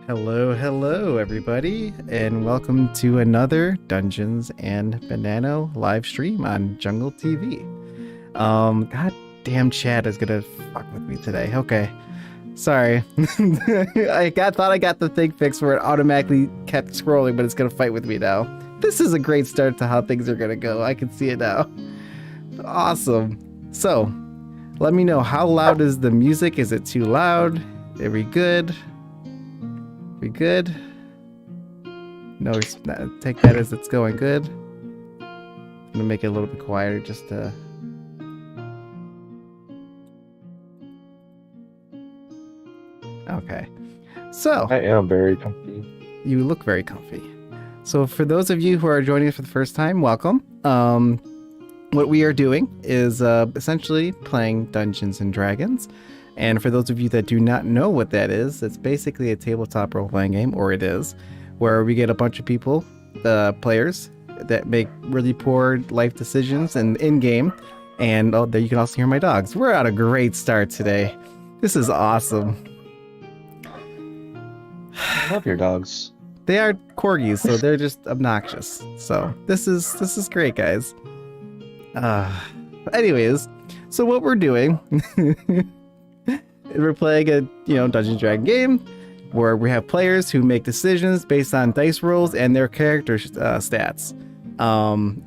Hello, everybody, and welcome to another Dungeons and Banano live stream on Jungle TV. God damn, Chad is gonna fuck with me today. Okay, sorry. Thought I got the thing fixed where it automatically kept scrolling, but it's gonna fight with me now. This is a great start to how things are gonna go. I can see it now. Awesome. So, let me know, how loud is the music? Is it too loud? Are we good? We good? No, take that as it's going good. I'm gonna make it a little bit quieter just to... Okay. So... I am very comfy. You look very comfy. So for those of you who are joining us for the first time, welcome. What we are doing is essentially playing Dungeons and Dragons. And for those of you that do not know what that is, it's basically a tabletop role-playing game, or it is, where we get a bunch of people, players, that make really poor life decisions in-game. And oh, there you can also hear my dogs. We're on a great start today. This is awesome. I love your dogs. They are corgis, so they're just obnoxious. So this is great, guys. Anyways, so what we're doing... We're playing a Dungeons & Dragons game where we have players who make decisions based on dice rolls and their character stats,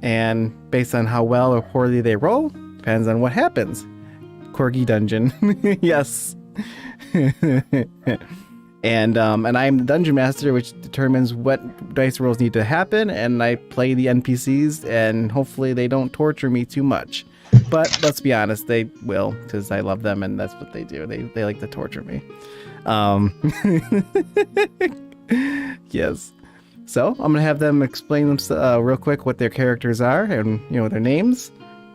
and based on how well or poorly they roll depends on what happens. Corgi dungeon. Yes. And I'm the dungeon master, which determines what dice rolls need to happen, and I play the NPCs, and hopefully they don't torture me too much. But let's be honest, they will, because I love them, and that's what they do. They like to torture me. Yes. So I'm gonna have them explain them real quick what their characters are and their names,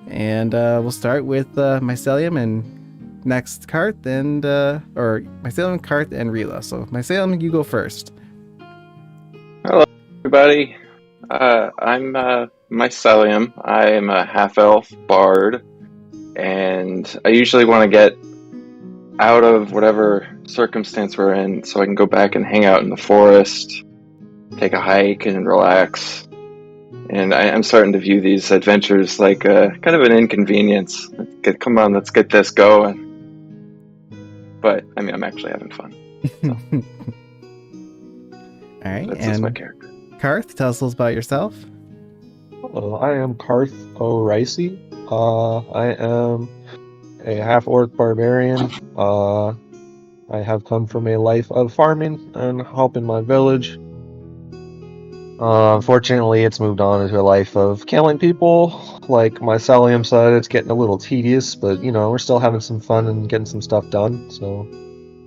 and we'll start with Mycelium and next Karth and or Mycelium, Karth, and Rila. So Mycelium, you go first. Hello, everybody. I'm Mycelium. I am a half-elf bard, and I usually want to get out of whatever circumstance we're in so I can go back and hang out in the forest, take a hike, and relax. And I'm starting to view these adventures like kind of an inconvenience. Come on, let's get this going. But, I mean, I'm actually having fun. So. All right, that's my character. Karth, tell us a little about yourself. Hello, I am Karth O'Ricey. I am a half-orc barbarian. I have come from a life of farming and helping my village. Unfortunately, it's moved on into a life of killing people. Like Mycelium said, it's getting a little tedious, but we're still having some fun and getting some stuff done. So,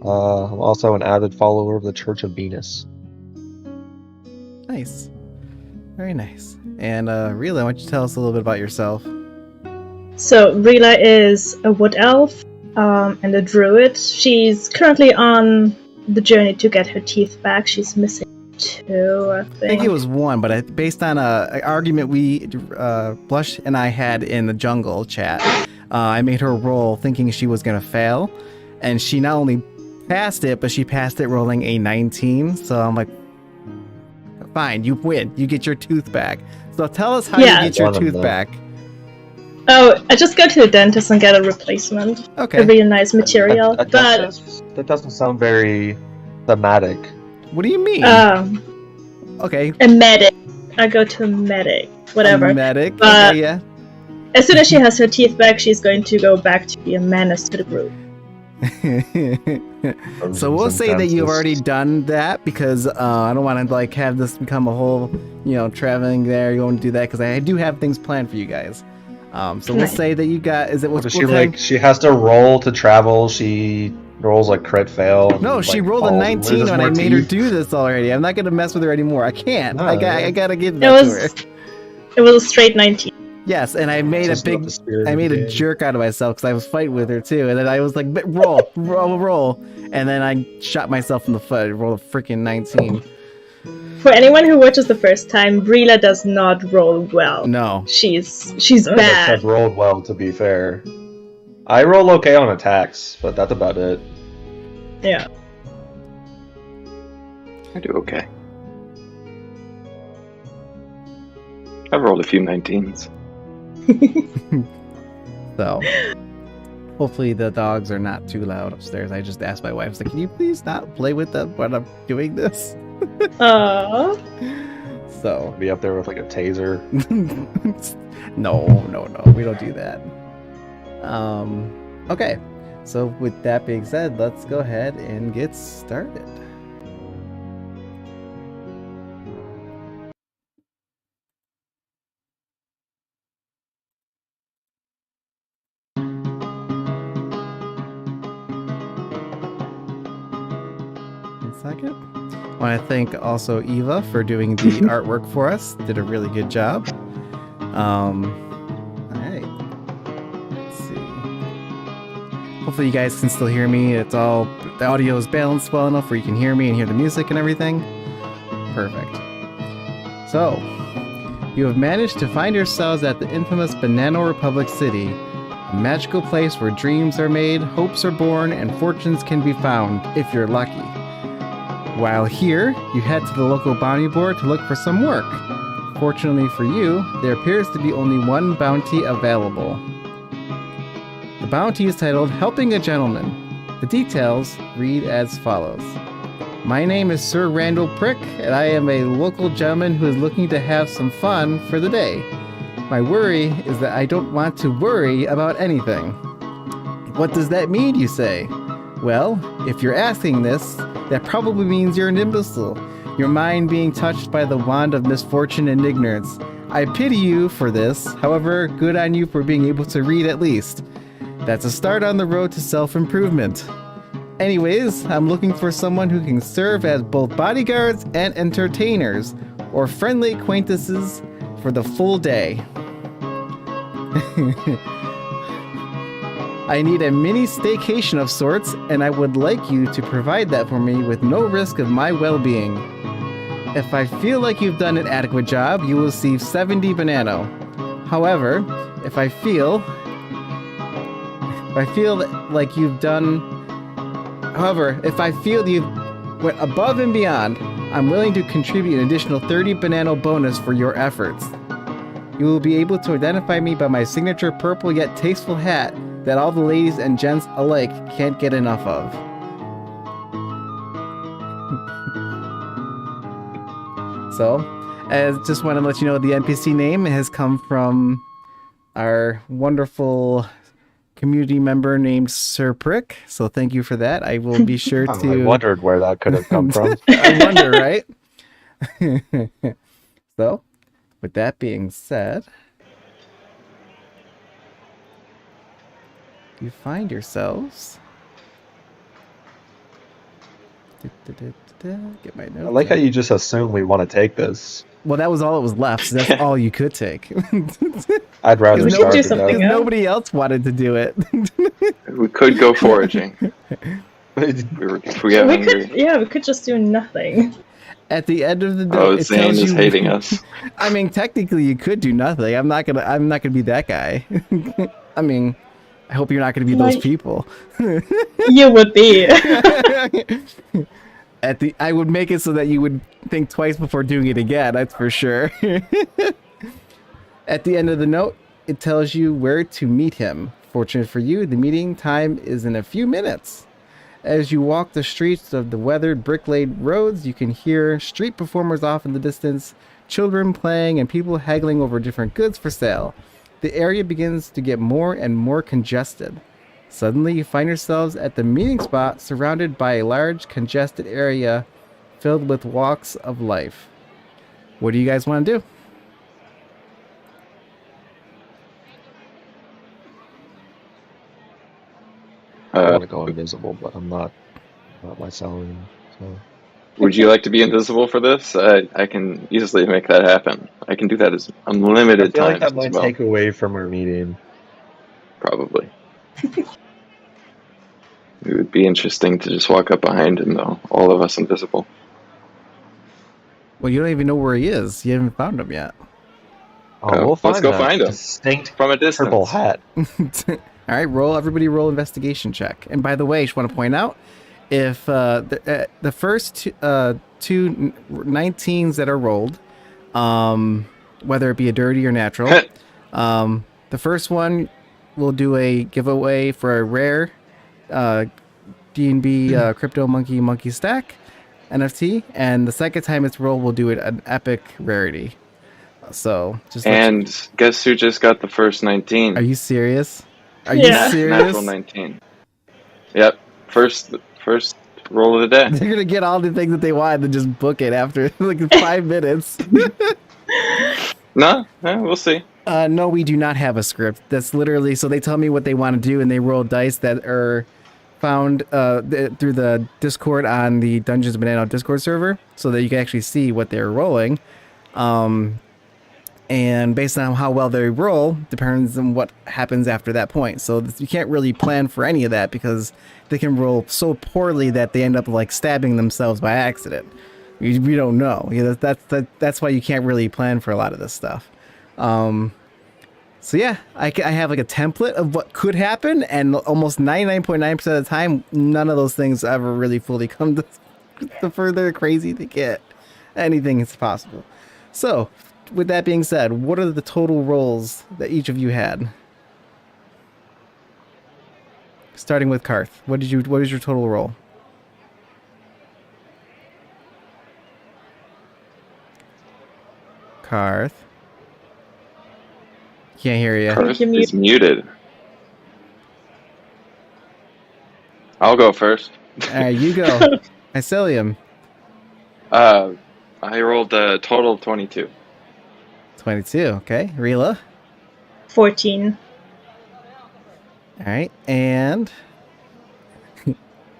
I'm also an avid follower of the Church of Venus. Nice. Very nice. And Rila, why don't you tell us a little bit about yourself? So Rila is a wood elf and a druid. She's currently on the journey to get her teeth back. She's missing 2, I think. I think it was 1, but based on an argument we, Blush and I had in the jungle chat, I made her roll thinking she was going to fail. And she not only passed it, but she passed it rolling a 19. So I'm like, fine, you win. You get your tooth back. So tell us how you get your tooth back. Oh, I just go to the dentist and get a replacement. Okay. A really nice material. That doesn't sound very thematic. What do you mean? Okay. A medic. I go to a medic. Whatever. A medic? But okay, yeah. as soon as she has her teeth back, she's going to go back to be a menace to the group. So we'll say that you've already done that, because I don't want to have this become a whole traveling there. You want to do that because I do have things planned for you guys. So we'll say that you got. Is it what she has to roll to travel? She rolls a crit fail. No, she rolled a 19 when I made her do this already. I'm not gonna mess with her anymore. I can't. I gotta give that to her. It was a straight 19. Yes, and I made a jerk out of myself because I was fighting with her too, and then I was like, roll, and then I shot myself in the foot. I rolled a freaking 19. For anyone who watches the first time, Rila does not roll well. No, she's bad. I've rolled well, to be fair. I roll okay on attacks, but that's about it. Yeah. I do okay. I've rolled a few 19s. So, hopefully the dogs are not too loud upstairs. I just asked my wife, I was like, can you please not play with them when I'm doing this? Aww. So, Be up there with like a taser. no, we don't do that. Okay, so with that being said, let's go ahead and get started. Second. I want to thank also Eva for doing the artwork for us. Did a really good job. All right. Let's see. Hopefully you guys can still hear me. The audio is balanced well enough where you can hear me and hear the music and everything. Perfect. So, you have managed to find yourselves at the infamous Banano Republic City, a magical place where dreams are made, hopes are born, and fortunes can be found if you're lucky. While here, you head to the local bounty board to look for some work. Fortunately for you, there appears to be only one bounty available. The bounty is titled Helping a Gentleman. The details read as follows. My name is Sir Randall Prick, and I am a local gentleman who is looking to have some fun for the day. My worry is that I don't want to worry about anything. What does that mean, you say? Well, if you're asking this, that probably means you're an imbecile, your mind being touched by the wand of misfortune and ignorance. I pity you for this, however, good on you for being able to read at least. That's a start on the road to self-improvement. Anyways, I'm looking for someone who can serve as both bodyguards and entertainers, or friendly acquaintances for the full day. I need a mini staycation of sorts, and I would like you to provide that for me with no risk of my well-being. If I feel like you've done an adequate job, you will receive 70 banano. However, if I feel that you've went above and beyond, I'm willing to contribute an additional 30 banano bonus for your efforts. You will be able to identify me by my signature purple yet tasteful hat that all the ladies and gents alike can't get enough of. So, just want to let you know the NPC name has come from our wonderful community member named Sir Prick. So thank you for that. I will be sure to... I wondered where that could have come from. I wonder, right? So, with that being said, you find yourselves... Get my notes. I like how you just assume we want to take this. Well, that was all that was left, so that's all you could take. I'd rather We should start do to something death. else. Nobody else wanted to do it. We could go foraging. If we get hungry. We could just do nothing. At the end of the day, Oh, it Zane tells is you... hating us. I mean, technically, you could do nothing. I'm not gonna be that guy. I mean, I hope you're not gonna be those Like- people. You would be. I would make it so that you would think twice before doing it again. That's for sure. At the end of the note, it tells you where to meet him. Fortunate for you, the meeting time is in a few minutes. As you walk the streets of the weathered, brick-laid roads, you can hear street performers off in the distance, children playing, and people haggling over different goods for sale. The area begins to get more and more congested. Suddenly, you find yourselves at the meeting spot, surrounded by a large, congested area filled with walks of life. What do you guys want to do? I want to go invisible, but I'm not my salary. So Would you like to be invisible for this? I can easily make that happen. I can do that as I unlimited feel like times that might as well. take away from our meeting. Probably. It would be interesting to just walk up behind him, though. All of us invisible. Well, you don't even know where he is. You haven't found him yet. Oh, we'll find let's go that find him. distinct From a distance. purple hat. All right, everybody roll investigation check. And by the way, I just want to point out, if the first two 19s that are rolled, whether it be a dirty or natural, the first one will do a giveaway for a rare D&B cryptomonKey monkey stack NFT, and the second time it's rolled, we'll do it an epic rarity. So just And guess who just got the first 19? Are you serious? Are Yeah. you serious? Natural 19. Yep. First roll of the day. They're gonna get all the things that they want and just book it after like 5 minutes. No, we'll see. No, we do not have a script. That's literally so they tell me what they want to do and they roll dice that are found through the Discord on the Dungeons Banano Discord server, so that you can actually see what they're rolling. And based on how well they roll, depends on what happens after that point. So you can't really plan for any of that because they can roll so poorly that they end up like stabbing themselves by accident. We don't know. That's why you can't really plan for a lot of this stuff. So yeah, I have like a template of what could happen, and almost 99.9% of the time, none of those things ever really fully come to the further crazy they get. Anything is possible. So, with that being said, what are the total rolls that each of you had? Starting with Karth, what is your total roll? Karth, can't hear you. Karth is muted. I'll go first. You go. Icilium. I rolled a total of 22. 22. Okay. Rila. 14. All right. And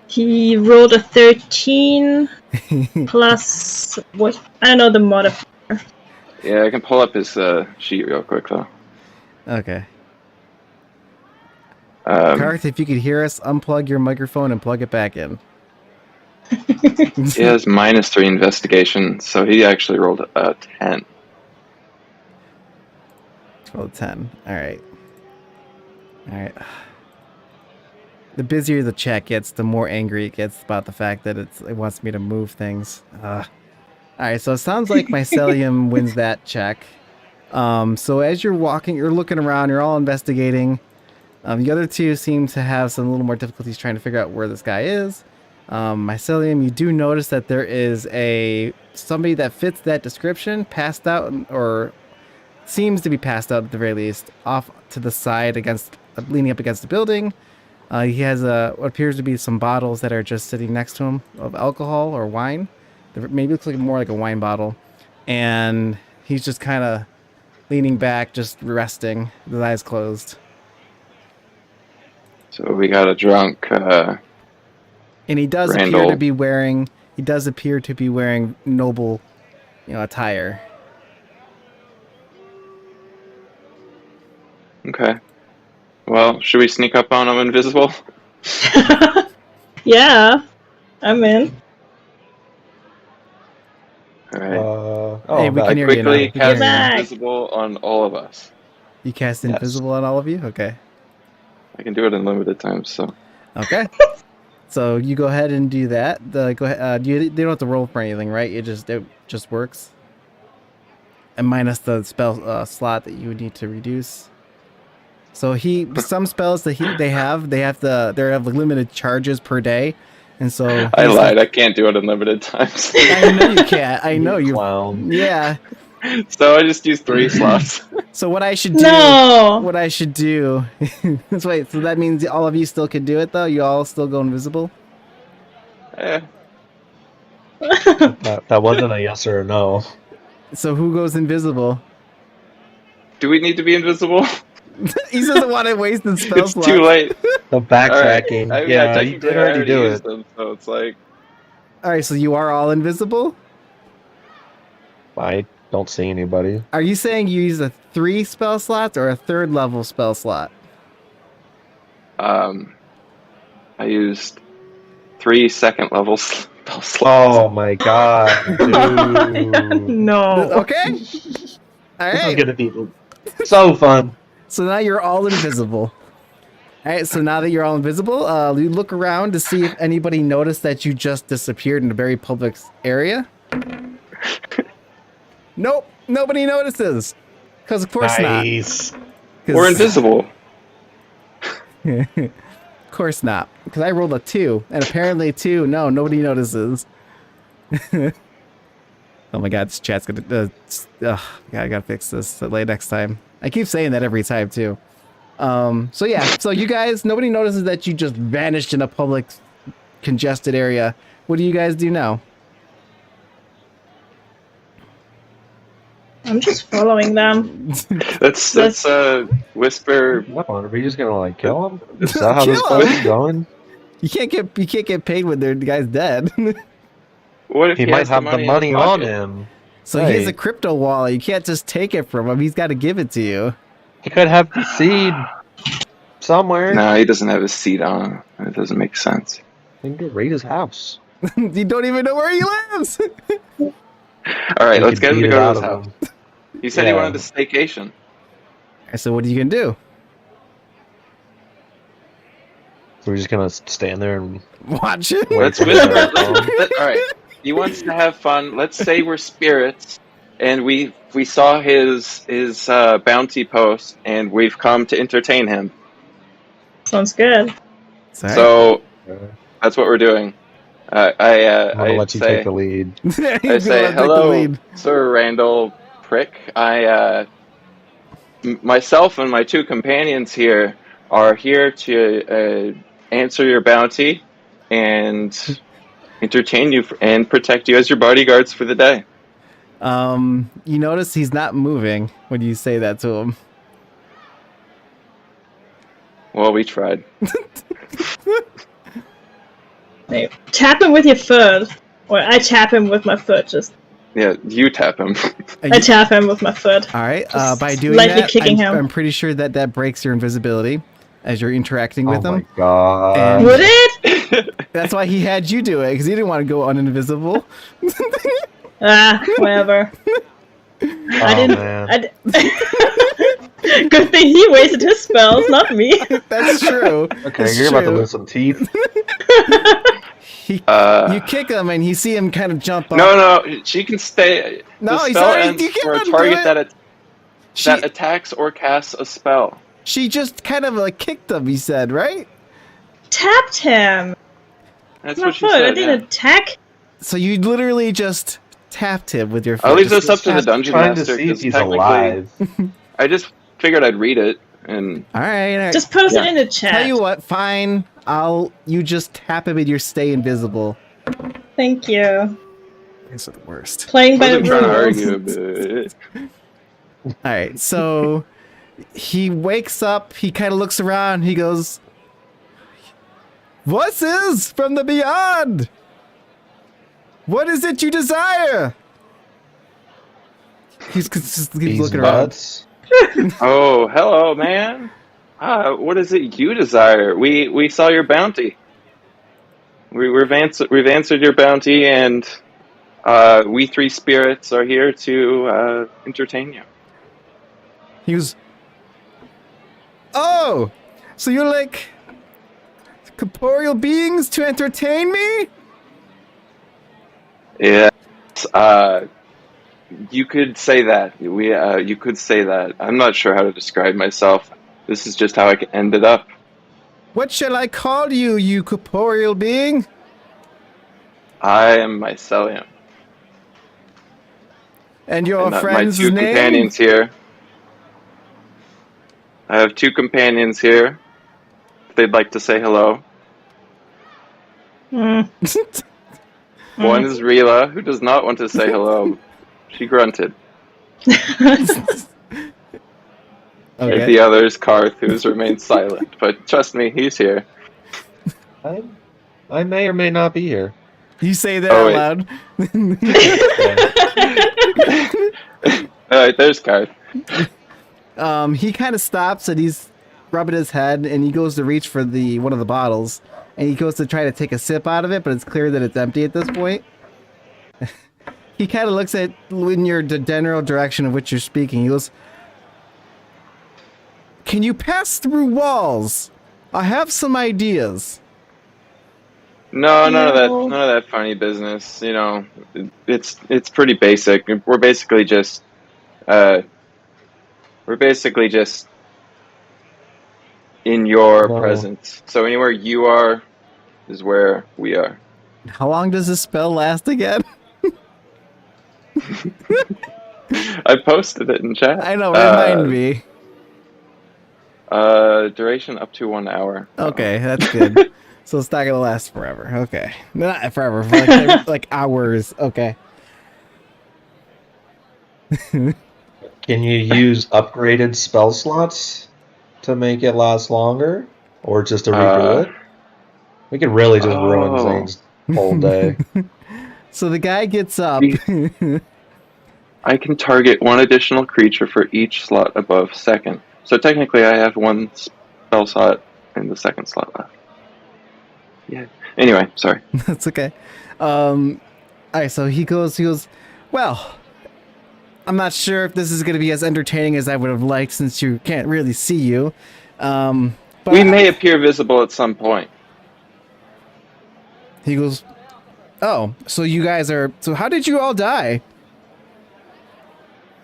he rolled a 13 plus what? I don't know the modifier. Yeah, I can pull up his sheet real quick though. Okay. Karth, if you could hear us, unplug your microphone and plug it back in. He has -3 investigation, so he actually rolled a 10. 12, 10. All right. All right. The busier the chat gets, the more angry it gets about the fact that it wants me to move things. All right, so it sounds like Mycelium wins that check. So as you're walking, you're looking around, you're all investigating. The other two seem to have some little more difficulties trying to figure out where this guy is. Mycelium, you do notice that there is somebody that fits that description, passed out, or seems to be passed out at the very least, off to the side leaning up against the building. He has what appears to be some bottles that are just sitting next to him of alcohol or wine. Maybe looks like more like a wine bottle. And he's just kind of leaning back, just resting, with his eyes closed. So we got a drunk And he does Randall. appear to be wearing noble, attire. Okay. Well, should we sneak up on him invisible? Yeah, I'm in. Alright. Hey, we back. can I hear you now. quickly We can hear cast you now. back. invisible on all of us. You cast Yes. invisible on all of you? Okay. I can do it in limited times, so. Okay. So you go ahead and do that. Go ahead. They don't have to roll for anything, right? It just works. And minus the spell slot that you would need to reduce. So some spells that they have limited charges per day, and so I lied. I can't do it in limited times. I know you can't. I know you. Clown. Yeah. So I just used 3 slots. So what I should do? No. What I should do? Wait. So that means all of you still could do it, though. You all still go invisible. Eh, That wasn't a yes or a no. So who goes invisible? do we need to be invisible? He doesn't want to waste the spell It's slot. too late. The backtracking. I mean, yeah, I you technically did already do used it. them, so it's like, All right. So you are all invisible. I don't see anybody. Are you saying you use a 3 spell slots or a 3rd level spell slot? I used 3 second level spell slots. Oh my god, dude. No. Okay. All This is right. gonna be so fun. So now you're all invisible. right, so now that you're all invisible, you look around to see if anybody noticed that you just disappeared in a very public area. Nope, nobody notices. Because of course Nice. not. We're invisible. Of course not. Because I rolled a 2, and apparently 2, no, nobody notices. Oh my god, this chat's gonna... I gotta fix this late next time. I keep saying that every time, too. So yeah, so you guys, nobody notices that you just vanished in a public, congested area. What do you guys do now? I'm just following them. Let's whisper. What, are we just gonna like kill him? Is that how this Kill him? place is going? You can't get paid when the guy's dead. What if He he might has have the money in his on pocket? him. So he has a Right. crypto wallet. You can't just take it from him. He's got to give it to you. He could have the seed somewhere. No, he doesn't have his seat on. It doesn't make sense. He can go raid his house. You don't even know where he lives. All right, He let's could get him beat to it go to out his of house. him. He said he Yeah. wanted a staycation. So what are you gonna do? So we're just gonna stand there and Watch it. wait Let's for whisper. him to come. All right, he wants to have fun. Let's say we're spirits, and we saw his bounty post, and we've come to entertain him. Sounds good. Sorry. So Uh, that's what we're doing. I'm I gonna let you say, take the lead. He's I gonna say, take the hello, lead. Sir Randall Prick. Myself and my 2 companions here are here to answer your bounty and entertain you and protect you as your bodyguards for the day. You notice he's not moving when you say that to him. Well, we tried. Hey, tap him with your foot. Or I tap him with my foot, just... Yeah, you tap him. I tap him with my foot. All right. Just By doing lightly that, kicking him. I'm pretty sure that breaks your invisibility as you're interacting with Oh my him. god. And- Would it? That's why he had you do it, because he didn't want to go uninvisible. Whatever. I didn't... Man. Good thing he wasted his spells, not me. That's true. Okay, It's you're about to true. lose some teeth. You kick him and you see him kind of jump up. No, she can stay. No, the he's spell already- ends you can't for a undo target it. that attacks or casts a spell. She just kind of like kicked him, he said, right? Tapped him. That's My what she foot. I said. didn't Yeah. attack. So you literally just tapped him with your foot. I'll leave Just- this up to the Just dungeon trying master. to see if 'cause he's technically- alive. I just figured I'd read it, and All right. Just post Yeah. it in the chat. Tell you what, fine. You just tap him and you stay invisible. Thank you. These are the worst. Playing by wasn't the trying to rules. argue, but All right, so he wakes up. He kind of looks around. He goes, "Voices from the beyond. What is it you desire?" He's These looking around. butts. oh, hello, man. What is it you desire? We saw your bounty. We've answered your bounty, and we 3 spirits are here to entertain you. He goes, "Oh, so you're like corporeal beings to entertain me?" Yes, you could say that. You could say that. I'm not sure how to describe myself. This is just how I ended up. What shall I call you, you corporeal being? I am mycelium. And your And my friend's 2 name? companions here. I have 2 companions here. If they'd like to say hello. Mm. One is Rila, who does not want to say hello. She grunted. And Okay. the other is Karth, who's remained silent. But trust me, he's here. I may or may not be here. You say that Oh, out wait. loud. Alright, there's Karth. He kind of stops and he's rubbing his head and he goes to reach for one of the bottles and he goes to try to take a sip out of it, but it's clear that it's empty at this point. He kind of looks at in the general direction of which you're speaking. He goes, "Can you pass through walls? I have some ideas. No, none of that. No. None of that funny business. You know, it's pretty basic. We're basically just in your No. presence. So anywhere you are is where we are. How long does this spell last again? I posted it in chat. I know, remind me. Duration up to 1 hour. Okay, that's good. So it's not gonna last forever. Okay, not forever, for like hours. Okay. Can you use upgraded spell slots to make it last longer, or just to redo it? We could really just ruin Zane's whole day. So the guy gets up. I can target one additional creature for each slot above second. So technically, I have one spell slot in the second slot left. Yeah. Anyway, sorry. That's okay. All right, so he goes, well, I'm not sure if this is going to be as entertaining as I would have liked since you can't really see you. But We may appear visible at some point. He goes, oh, so you guys are, so how did you all die?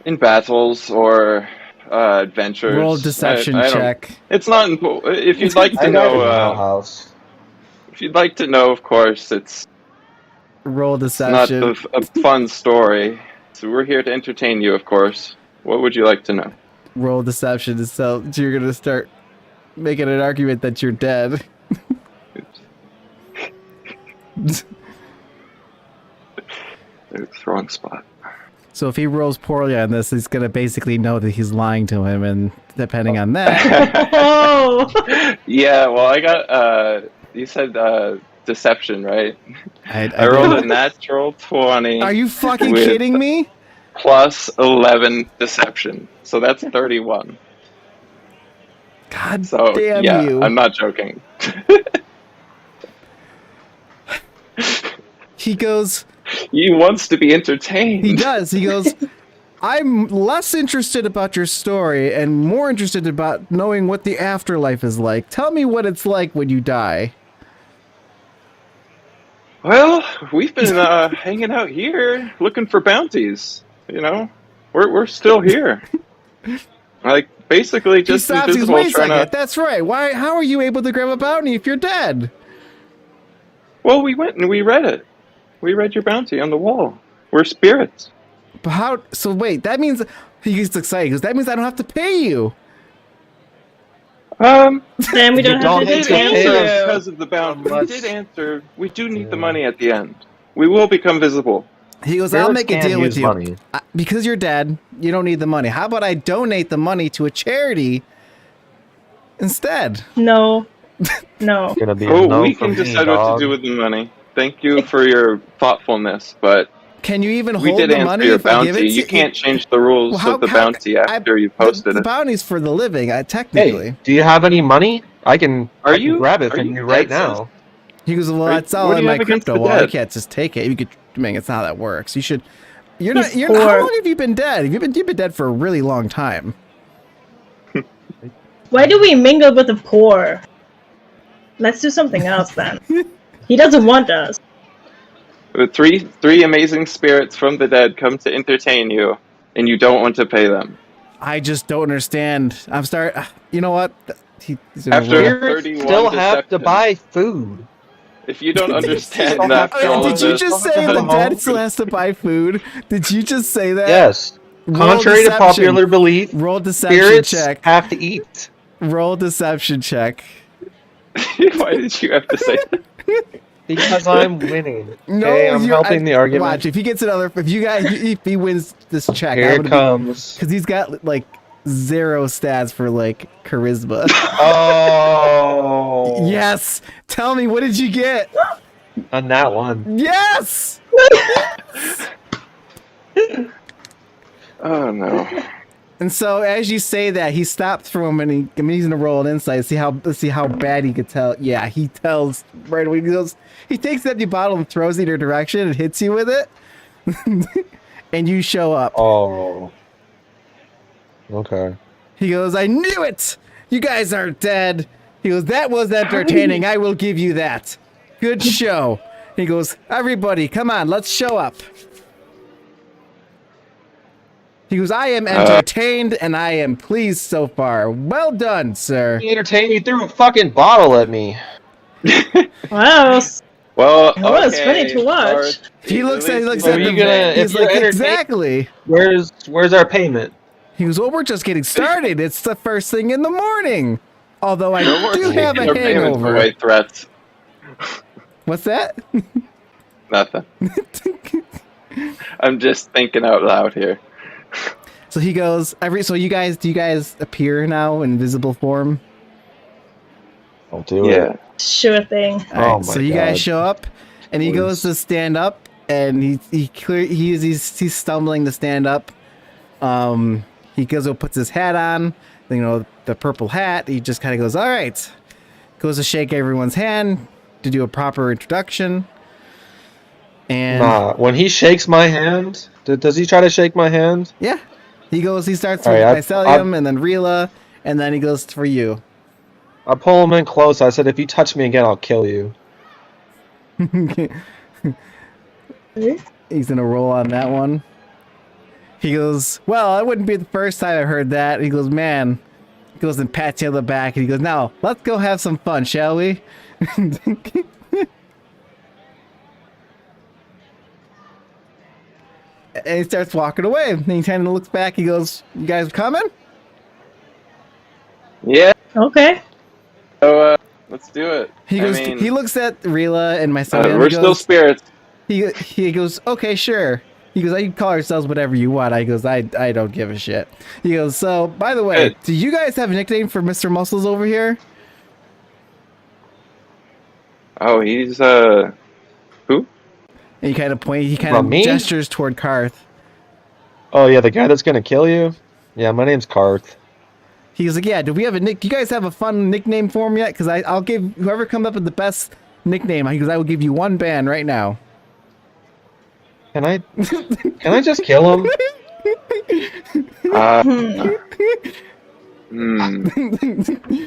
In battles or adventures. Roll a deception I don't- check. It's not important. If you'd like I to died in know, Owl House. if you'd like to know, of course, it's Roll not deception. a fun story. So we're here to entertain you, of course. What would you like to know? Roll deception. So you're going to start making an argument that you're dead. It's the wrong spot. So if he rolls poorly on this, he's going to basically know that he's lying to him. And depending on that, Oh! Yeah, well, I got, you said deception, right? I rolled a natural 20. Are you fucking with kidding me? Plus 11 deception. So that's 31. God So, damn yeah, you. I'm not joking. He goes, He wants to be entertained. he does. He goes, I'm less interested about your story and more interested about knowing what the afterlife is like. Tell me what it's like when you die. Well, we've been hanging out here looking for bounties. You know, we're still here. Like basically He just stops. He goes, invisible, wait a trying second. to. That's right. Why? How are you able to grab a bounty if you're dead? Well, we went and we read it. We read your bounty on the wall. We're spirits. But how? So wait. That means he gets excited because that means I don't have to pay you. Then we You don't don't have to have did to answer pay answer. because of the bounty. Unless- We did answer. We do need the money at the end. We will become visible. He goes, I'll Spirits make a can deal with use you. money. Because you're dead, you don't need the money. How about I donate the money to a charity instead? No. No. Gonna be a Oh, no we from can me, decide what dog. to do with the money. Thank you for your thoughtfulness, but Can you even we hold did the answer money your if I give bounty. it to You can't change the rules Well, how- of the how- bounty after you posted the it. bounty's for the living, technically. Hey, do you have any money? I can you- grab it are from you you right dead, now. He goes, well, Right, that's all what do in you my have against crypto the wallet. I dead? can't just take it. You could, I mean, it's not how that works. You should. You're He's not. How poor. long have you been dead? You've been dead for a really long time. Why do we mingle with the poor? Let's do something else then. He doesn't want us. Three amazing spirits from the dead come to entertain you, and you don't want to pay them. I just don't understand. I'm start. You know what? He's gonna After- roll. Spirits 31 still have to deception. buy food. If you don't understand Don't that, have to- Oh, all did of you this, just Don't say have to the go dead home. still has to buy food? Did you just say that? Yes. Roll Contrary to deception. popular belief, Roll deception spirits check. have to eat. Roll deception check. why did you have to say that? Because I'm winning. No, Okay, I'm helping the argument. Watch, if he gets another, if he wins this check, Here it comes. because he's got like 0 stats for like charisma. Oh. Yes, tell me, what did you get? On that one. Yes. Oh no! And so as you say that, he stops for him, and he's gonna roll an insight. Let's see how bad he could tell. Yeah, he tells right away. He takes the empty bottle and throws it in your direction and hits you with it, and you show up. Oh. Okay. He goes, I knew it! You guys are dead. He goes, that was entertaining. I will give you that. Good show. He goes, everybody, come on, let's show up. He goes, I am entertained and I am pleased so far. Well done, sir. He entertained me, threw a fucking bottle at me. Wow. Well, It was okay, funny to watch. Bard, He looks at Are the you gonna- he's if like, you're exactly. Where's our payment? He goes, well, we're just getting started. It's the first thing in the morning. Although I do have a hangover. White threats. What's that? Nothing. I'm just thinking out loud here. So he goes, do you guys appear now in visible form? I'll do Yeah. it. Sure thing. All right, Oh my so you guys God. show up, and he goes to stand up, and he's stumbling to stand up. He goes and puts his hat on, the purple hat. He just kind of goes, all right. Goes to shake everyone's hand to do a proper introduction. And when he shakes my hand, does he try to shake my hand? yeah, he starts All with right, Mycelium and then Rila, and then he goes for you. I pull him in close. I said, if you touch me again, I'll kill you. He's gonna roll on that one. He goes, well, it wouldn't be the first time I heard that. He goes, man. He goes and pats you on the back, and he goes, now, let's go have some fun, shall we? And he starts walking away. And he kind of looks back. He goes, you guys coming? Yeah. Okay. So let's do it. He goes. He looks at Rila and myself. We're still spirits. He goes, okay, sure. He goes, you can call ourselves whatever you want. I goes, I don't give a shit. He goes, so, by the way, do you guys have a nickname for Mr. Muscles over here? Oh, he's who? And he kind of gestures toward Karth. Oh yeah, the guy that's gonna kill you. Yeah, my name's Karth. He's like, yeah. Do we have do you guys have a fun nickname for him yet? Because I'll give whoever comes up with the best nickname. He goes, I will give you one band right now. Can I just kill him?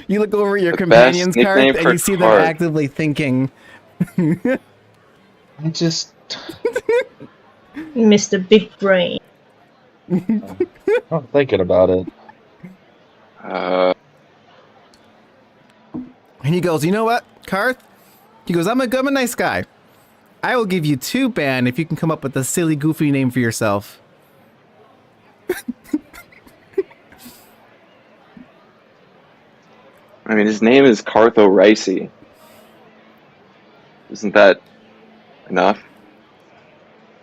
You look over at your The companions, best nickname Karth, and for you see them Karth. actively thinking. I just. Mr. Big Brain. I'm thinking about it. And he goes, you know what, Karth? He goes, I'm a nice guy. I will give you 2 band if you can come up with a silly, goofy name for yourself. I mean, his name is Cartho Ricey. Isn't that enough?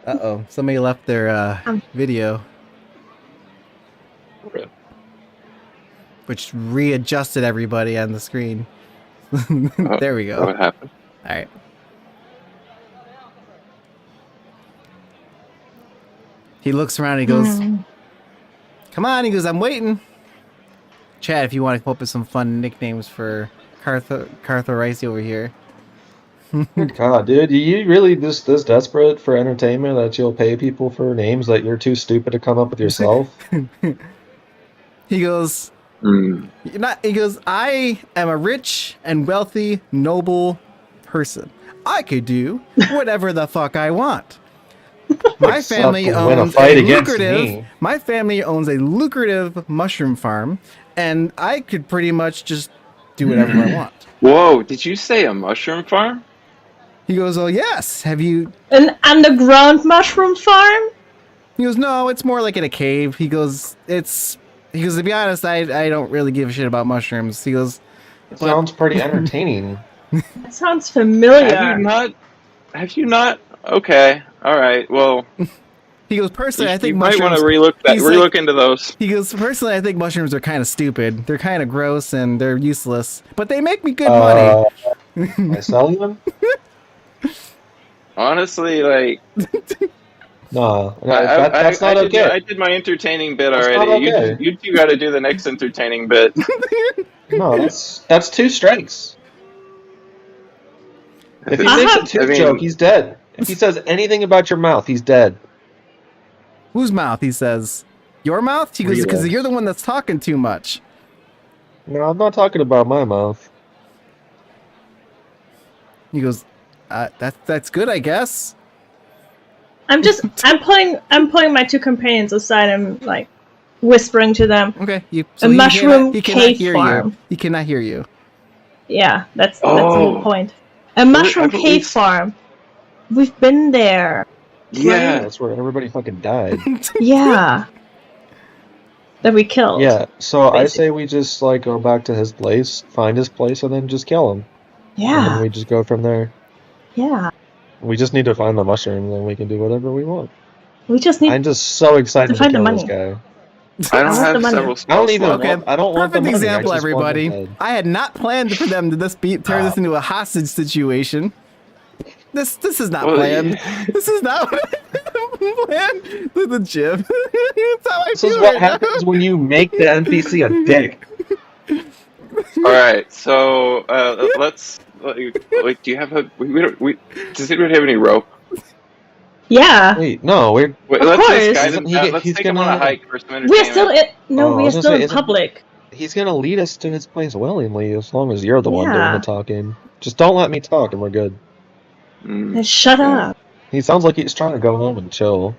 Uh-oh, somebody left their video, which readjusted everybody on the screen. There we go. What happened? All right. He looks around and he goes, come on. He goes, I'm waiting. Chad, if you want to come up with some fun nicknames for Cartho Rice over here. God, dude, you really this desperate for entertainment that you'll pay people for names that you're too stupid to come up with yourself? He goes, he goes, I am a rich and wealthy, noble person. I could do whatever the fuck I want. My family owns a lucrative mushroom farm, and I could pretty much just do whatever I want. Whoa, did you say a mushroom farm? He goes, oh yes, have you... An underground mushroom farm? He goes, no, it's more like in a cave. He goes, to be honest, I don't really give a shit about mushrooms. He goes... It sounds pretty entertaining. That sounds familiar. Have you not? Okay, alright, well... He goes, personally, I think you mushrooms... might want to relook into those. He goes, personally, I think mushrooms are kind of stupid. They're kind of gross and they're useless. But they make me good money. Am I selling them? Honestly, like... No, that's not okay. I did my entertaining bit That's already. not okay. You two got to do the next entertaining bit. No, that's 2 strikes. If he makes a tooth joke, he's dead. If he says anything about your mouth, he's dead. Whose mouth? He says. Your mouth? He goes, because you're the one that's talking too much. No, I'm not talking about my mouth. He goes, that's good, I guess. I'm pulling my two companions aside and like whispering to them. Okay, A mushroom he cave hear farm. you. He cannot hear you. Yeah, that's the whole point. A mushroom cave farm. We've been there. Yeah. That's where everybody fucking died. Yeah. That we killed. Yeah, so I basically. say we just like go back to his place, find his place, and then just kill him. And Yeah. then we just go from there. Yeah. We just need to find the mushroom, and then we can do whatever we want. We just need I'm just so excited to find the kill this money. guy. I don't want the have money. several I don't even slots. Okay, want. I don't want the perfect money. example, I just want everybody. the head. I had not planned for them to turn this into a hostage situation. This is not planned. This is not planned. The gym. That's how I This feel is what right now. happens when you make the NPC a dick. All right, so let's. Like, do you have a? Does anybody have any rope? Yeah. Wait, no, we're. Wait, Of let's course. just guide him He's down. gonna- Let's he's take him on a gonna- hike for some We're entertainment. still in Oh, I we are was gonna still say, in public. He's gonna lead us to his place willingly, as long as you're the one doing Yeah. the talking. Just don't let me talk, and we're good. Shut Yeah. up. He sounds like he's trying to go home and chill.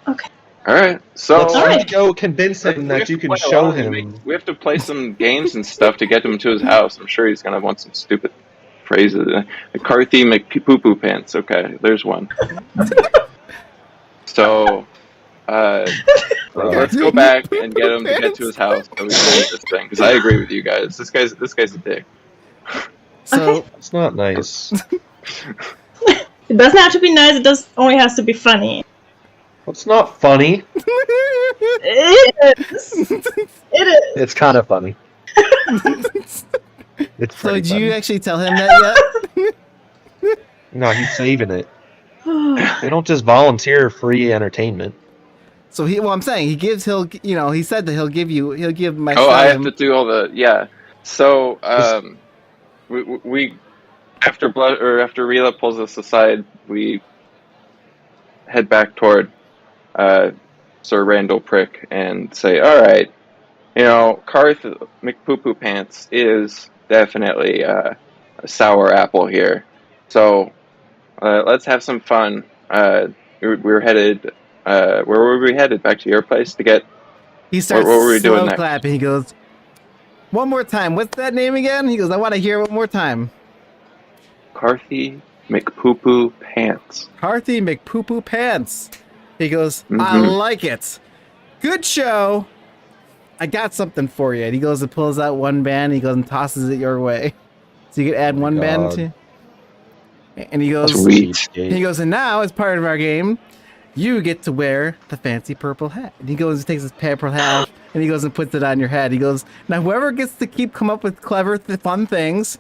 Okay. All right, so Let's All right. go convince him we that have you to can play show along and him. we have to play some games and stuff to get him to his house. I'm sure he's gonna want some stupid phrases. McCarthy McPoo pants. Okay, there's one. So, let's go back and get him to get to his house so we can do this thing. Because I agree with you guys. This guy's a dick. So It's not nice. It doesn't have to be nice, it only has to be funny. It's not funny. It is. It is. It's kind of funny. It's So pretty did you funny. actually tell him that yet? No, he's saving it. They don't just volunteer free entertainment. So I'm saying he said that he'll give my Oh, I have son. to do all the So we after Rila pulls us aside, we head back toward Sir Randall Prick and say, "All right, Karth McPoo Pants is definitely a sour apple here. So let's have some fun. We're headed. Where were we headed? Back to your place to get. He starts what were we doing slow next? clapping. He goes, "One more time. What's that name again?" He goes, "I want to hear it one more time." Karthy McPoo Pants. Karthy McPoo Pants. He goes, I Mhm. like it. Good show. I got something for you. And he goes and pulls out one band. He goes and tosses it your way. So you can add one band God. to. And he goes, Sweet. he goes, and now as part of our game, you get to wear the fancy purple hat. And he goes and takes his purple hat off, and he goes and puts it on your head. He goes, now whoever gets to come up with clever, fun things,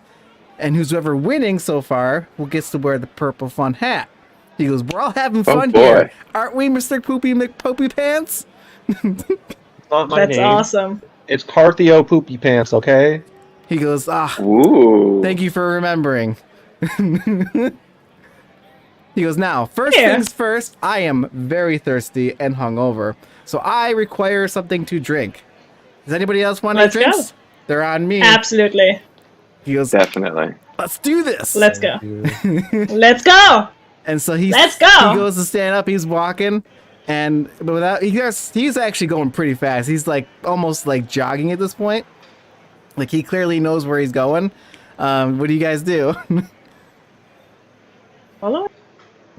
and who's ever winning so far, who gets to wear the purple fun hat. He goes, we're all having fun here, aren't we, Mr. Poopy McPoopy Pants? It's not my That's name. awesome. It's Carthio Poopy Pants, okay? He goes, Ooh. thank you for remembering. He goes, now, first Yeah. things first, I am very thirsty and hungover, so I require something to drink. Does anybody else want any Let's go. drinks? They're on me. Absolutely. He goes, Definitely. let's do this. Let's go. Let's go. And so Let's go. He goes to stand up. He's walking, but he's actually going pretty fast. He's like almost like jogging at this point. Like he clearly knows where he's going. What do you guys do? Follow?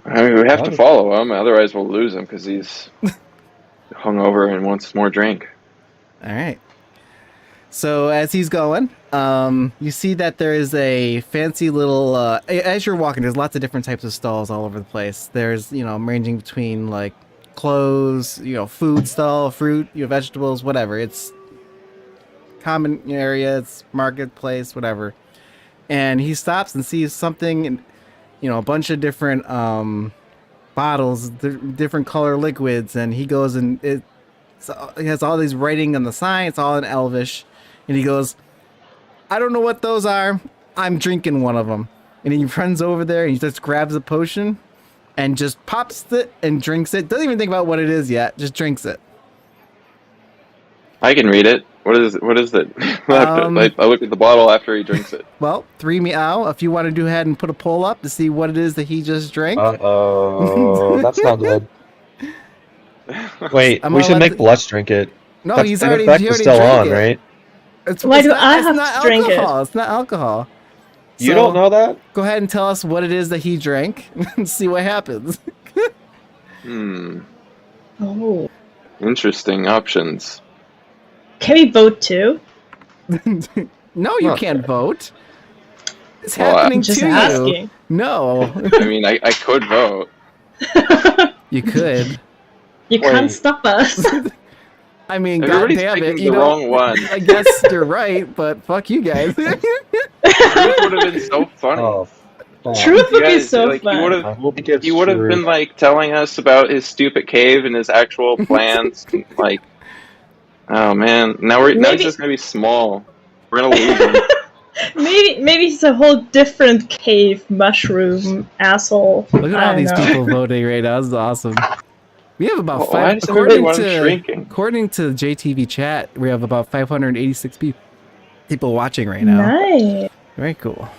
I mean, we have to follow him, otherwise we'll lose him because he's hungover and wants more drink. All right. So as he's going, you see that there is a fancy little. As you're walking, there's lots of different types of stalls all over the place. There's ranging between like clothes, food stall, fruit, vegetables, whatever. It's common area, it's marketplace, whatever. And he stops and sees something, and a bunch of different bottles, different color liquids, and he goes and it has all these writing on the sign. It's all in Elvish. And he goes, I don't know what those are. I'm drinking one of them. And he runs over there and he just grabs a potion and just pops it and drinks it. Doesn't even think about what it is yet. Just drinks it. I can read it. What is it? I look at the bottle after he drinks it. Well, 3 meow. If you want to go ahead and put a poll up to see what it is that he just drank. Uh-oh, that's not good. Wait, I'm we gonna should let make the- Bless drink it. No, That's he's in already, effect he is already still drank on, it. right? Why do I it's have not to drink it? alcohol. It's not alcohol. You So, don't know that? Go ahead and tell us what it is that he drank and see what happens. Oh. Interesting options. Can we vote too? No, you Not can't vote. It's Well, happening I'm just to asking. you. No, I mean, I could vote. you could. You can't Wait. stop us. I mean, Everybody's goddamn it, picking you the know. wrong one. I guess you're right, but fuck you guys. This would have been so funny. Oh, fuck. Truth would be guys, so like, fun. I hope he gets He would have screwed. been like telling us about his stupid cave and his actual plans. And, like, oh man, now it's Maybe- just gonna be small. We're gonna lose him. Maybe he's a whole different cave mushroom asshole. Look at I all don't these know. people voting right now. This is awesome. We have about Why five. does everybody want him According shrinking? to JTV chat, we have about 586 people watching right now. Nice. Very cool.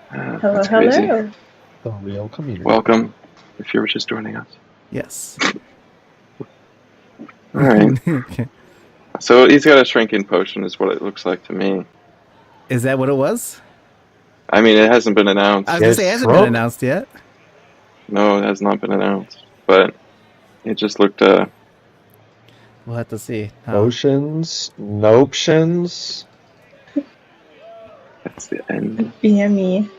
Hello, That's crazy. hello. The real community. Welcome, if you're just joining us. Yes. All right. Okay. So he's got a shrinking potion, is what it looks like to me. Is that what it was? I mean, it hasn't been announced. I was gonna say it hasn't been Trump? announced yet. No, it has not been announced. But it just looked. We'll have to see. Oh. Potions, notions. That's the end. BME.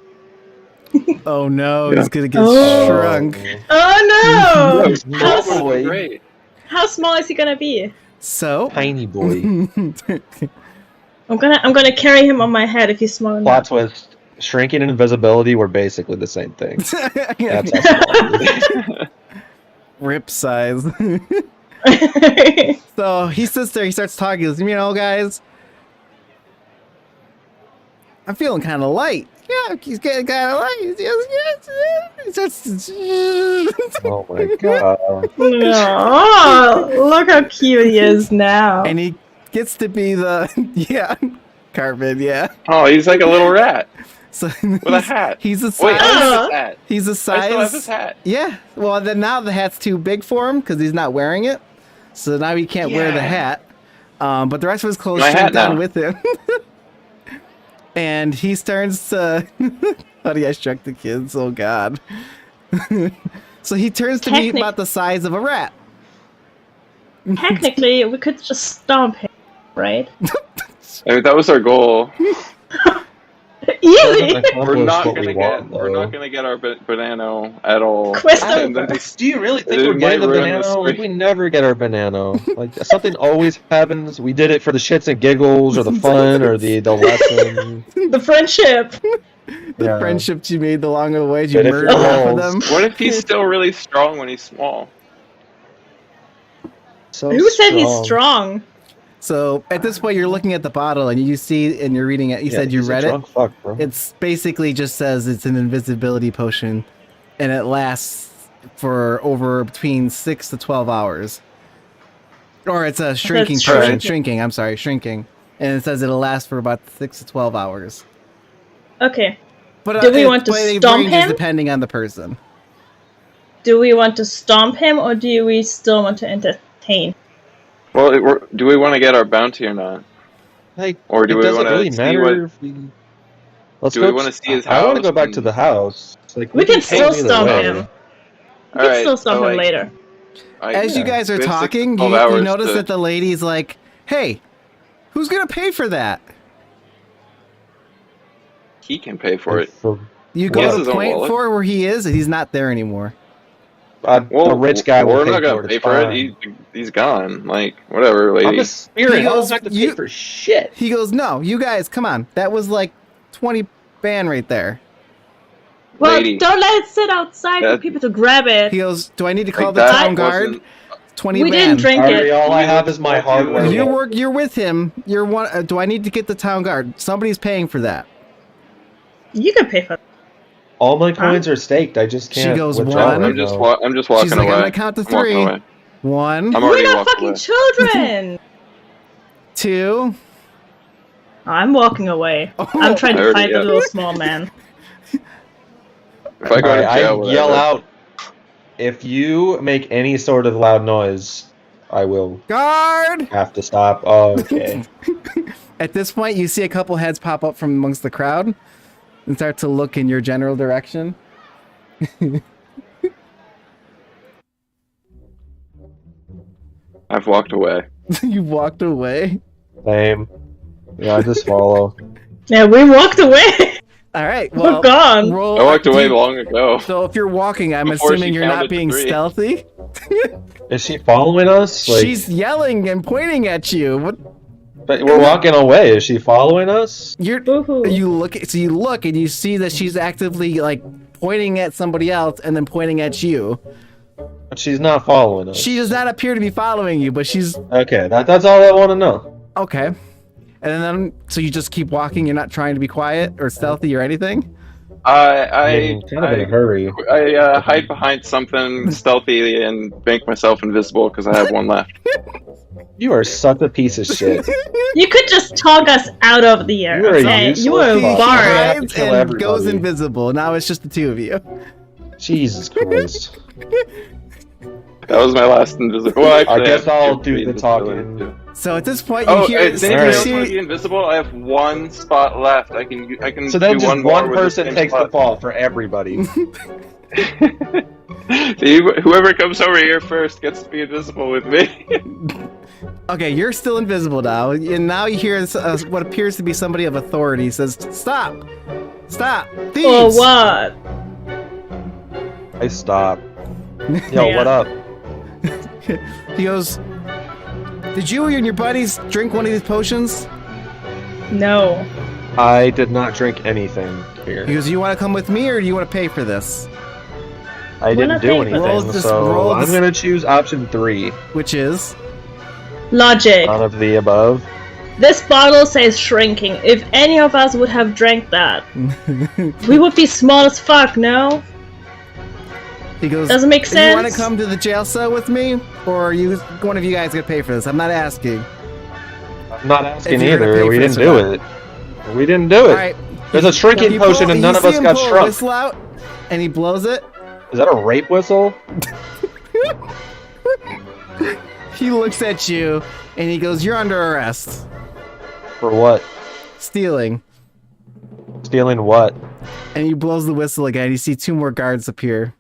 Oh no, Yeah. he's gonna get Oh. shrunk. Oh no! No, How, boy. Great. how small is he gonna be? So. Tiny boy. I'm gonna carry him on my head if he's small Plot enough. twist. Shrinking and invisibility were basically the same thing. That's how small he is. Rip size. So he sits there, he starts talking, he goes, you know, guys, I'm feeling kind of light. Yeah, he's getting kind of light. He starts. Oh my god. Oh, look how cute he is now. And he gets to be the, yeah, Cartman, yeah. Oh, he's like a little rat So with a hat. He's the Wait, I size. have his hat. He's the I still have his size. hat. Yeah. Well, then now the hat's too big for him because he's not wearing it. So now he can't wear the Yeah. hat. But the rest of his clothes My shrink hat down now. with him. And he turns to Honey, I Shrunk the Kids. Oh God. So he turns to be about the size of a rat. Technically, we could just stomp him, right? I mean, that was our goal. Easy. We're not gonna get our banana at all. Quest And over. then Do you really think It we're getting the might ruin the banana? Like, story. we never get our banana. Like, something always happens. We did it for the shits and giggles, or the fun, or the lesson. The friendship. The friendship you made along the way, you But if murdered you're half of old- them. What if he's still really strong when he's small? So Who said he's strong? So at this point, you're looking at the bottle and you see, and you're reading it. You said you he's a read it. drunk fuck, bro. It's basically just says it's an invisibility potion, and it lasts for over between 6 to 12 hours. Or it's a shrinking That's potion. right. Shrinking. I'm sorry, shrinking. And it says it'll last for about 6 to 12 hours. Okay. But Do we want to it stomp ranges him? depending on the person. Do we want to stomp him or do we still want to entertain? Well, do we want to get our bounty or not? Like, Or do it we doesn't want to really see matter what? if we... Let's Do go we wanna see his I want to house go back to and- the house. Like, We can take still either stomp way. him. We can Alright, still stomp so, him like, later. As you guys are we have 6 to talking, 12 you hours notice to- that the lady's like, hey, who's going to pay for that? He can pay for it. You Well, go this to is our point wallet. for where he is, and he's not there anymore. Well, a rich guy will we're pay not gonna for it. pay It's for it. fine. He's gone. Like whatever, I'm lady. a spirit. He I goes, don't have to "You- pay for shit. He goes, no, you guys, come on. That was like 20 ban right there. Well, Lady. don't let it sit outside for That- people to grab it. He goes, do I need to call Like, the that town guard? wasn't- 20 We ban. didn't drink Sorry, it. all I have is my hardware. You're with him. You're one. Do I need to get the town guard? Somebody's paying for that. You can pay for it. All my coins are staked. I just She can't. goes, withdraw one. right I'm just now. I'm just walking She's like, away. I'm gonna count to I'm walking 3. away. 1, I'm We're already not walked fucking away. children. 2, I'm walking away. I'm trying to fight the little small man. If I go to jail, I yell out, if you make any sort of loud noise, I will Guard! have to stop. Oh, okay. At this point, you see a couple heads pop up from amongst the crowd and start to look in your general direction. I've walked away. You walked away? Same. Yeah, I just follow. Yeah, we walked away. All right, well, we're gone. I walked away long ago. So if you're walking, I'm Before assuming she you're not counted being 3. stealthy? Is she following us? Like, She's yelling and pointing at you. What? but we're walking away. Is she following us? Woohoo. You look and you see that she's actively like pointing at somebody else and then pointing at you. But she's not following us. She does not appear to be following you, but she's Okay, that's all I want to know. okay. And then so you just keep walking. You're not trying to be quiet or stealthy or anything. I'm kind of in a hurry. I hide behind something stealthy and make myself invisible because I have one left. You are such a piece of shit. You could just talk us out of the air. You are Okay? useless You are a fuck. bard. Yeah. Hides kill and everybody. goes invisible. Now it's just the two of you. Jesus Christ. That was my last invisible. Well, actually, I guess have I'll two do the invisibility, talking. too. So at this point, you Oh, hear. does anybody else you want to see be invisible? I have one spot left. I can. So then do just one more one with the person same takes the spot. fall for everybody. See, whoever comes over here first gets to be invisible with me. okay, you're still invisible now, and now you hear what appears to be somebody of authority says, "Stop! Stop! Thieves!" Or what? I stop. Yo, Yeah. what up? He goes, "Did you and your buddies drink one of these potions?" No. I did not drink anything here. He goes, "You want to come with me, or do you want to pay for this?" I didn't Wanna do pay for anything, Roll this- so roll I'm this- gonna choose option 3. Which is, Logic. None of the above. This bottle says shrinking. If any of us would have drank that, we would be small as fuck, no? he goes, Doesn't make "You want to sense? come to the jail cell with me, or are you one of you guys gonna pay for this?" I'm not asking. I'm not asking If you're gonna either. pay We for didn't this or do not. it. We didn't do All it. right. There's a shrinking You potion pull- and none you of see us him got pull a shrunk. whistle out, and he blows it. Is that a rape whistle? He looks at you, and he goes, "You're under arrest. For what? Stealing." Stealing what? And he blows the whistle again. You see 2 more guards appear.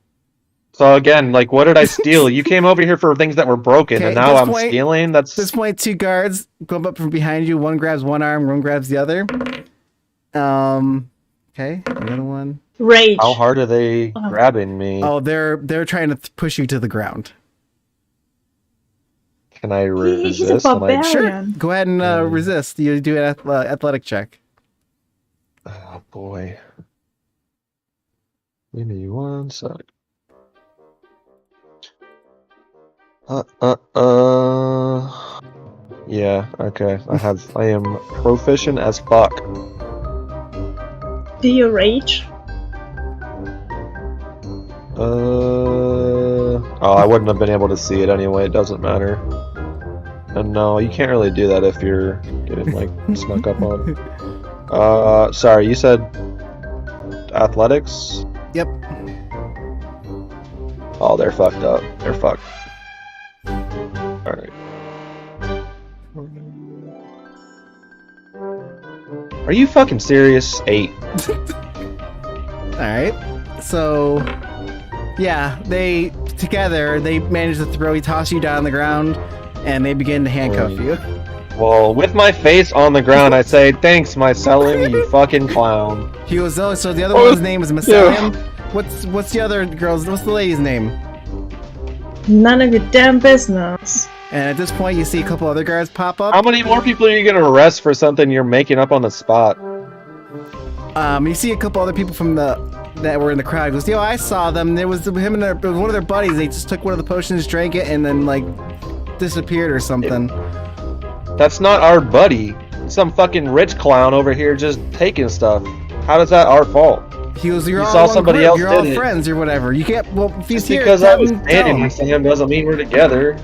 So again, like, what did I steal? You came over here for things that were broken, Okay, and at now this I'm point- stealing? At this That's... point, 2 guards come up from behind you. One grabs one arm, one grabs the other. Okay, another one. Rage. How hard are they grabbing me? Oh, they're trying to push you to the ground. Can I He's a resist? Am I- barbarian. Sure. Go ahead and resist. You do an athletic check. Oh boy. Give me 1 sec. Yeah, okay. I am proficient as fuck. Do you rage? Oh, I wouldn't have been able to see it anyway, it doesn't matter. And no, you can't really do that if you're getting, like, snuck up on. Sorry, you said athletics? Yep. Oh, they're fucked up. They're fucked. Alright. Are you fucking serious? 8. Alright. So, yeah, they manage to toss you down on the ground, and they begin to handcuff Right. you. Well, with my face on the ground, I say, thanks, Mycelium, you fucking clown. He goes, "Oh, so the other one's name is Mycelium? What's the other girl's, what's the lady's name?" None of your damn business. And at this point, you see a couple other guards pop up. How many more people are you gonna arrest for something you're making up on the spot? You see a couple other people from that were in the crowd. He goes, "Yo, I saw them. There was him and it was one of their buddies. They just took one of the potions, drank it, and then like disappeared or something." That's not our buddy. Some fucking rich clown over here just taking stuff. How is that our fault? He goes, "You're You all saw one somebody group. else You're all did it. friends or whatever. You can't. Well, if he's Just here, because I was tell standing him." next to him doesn't mean we're together.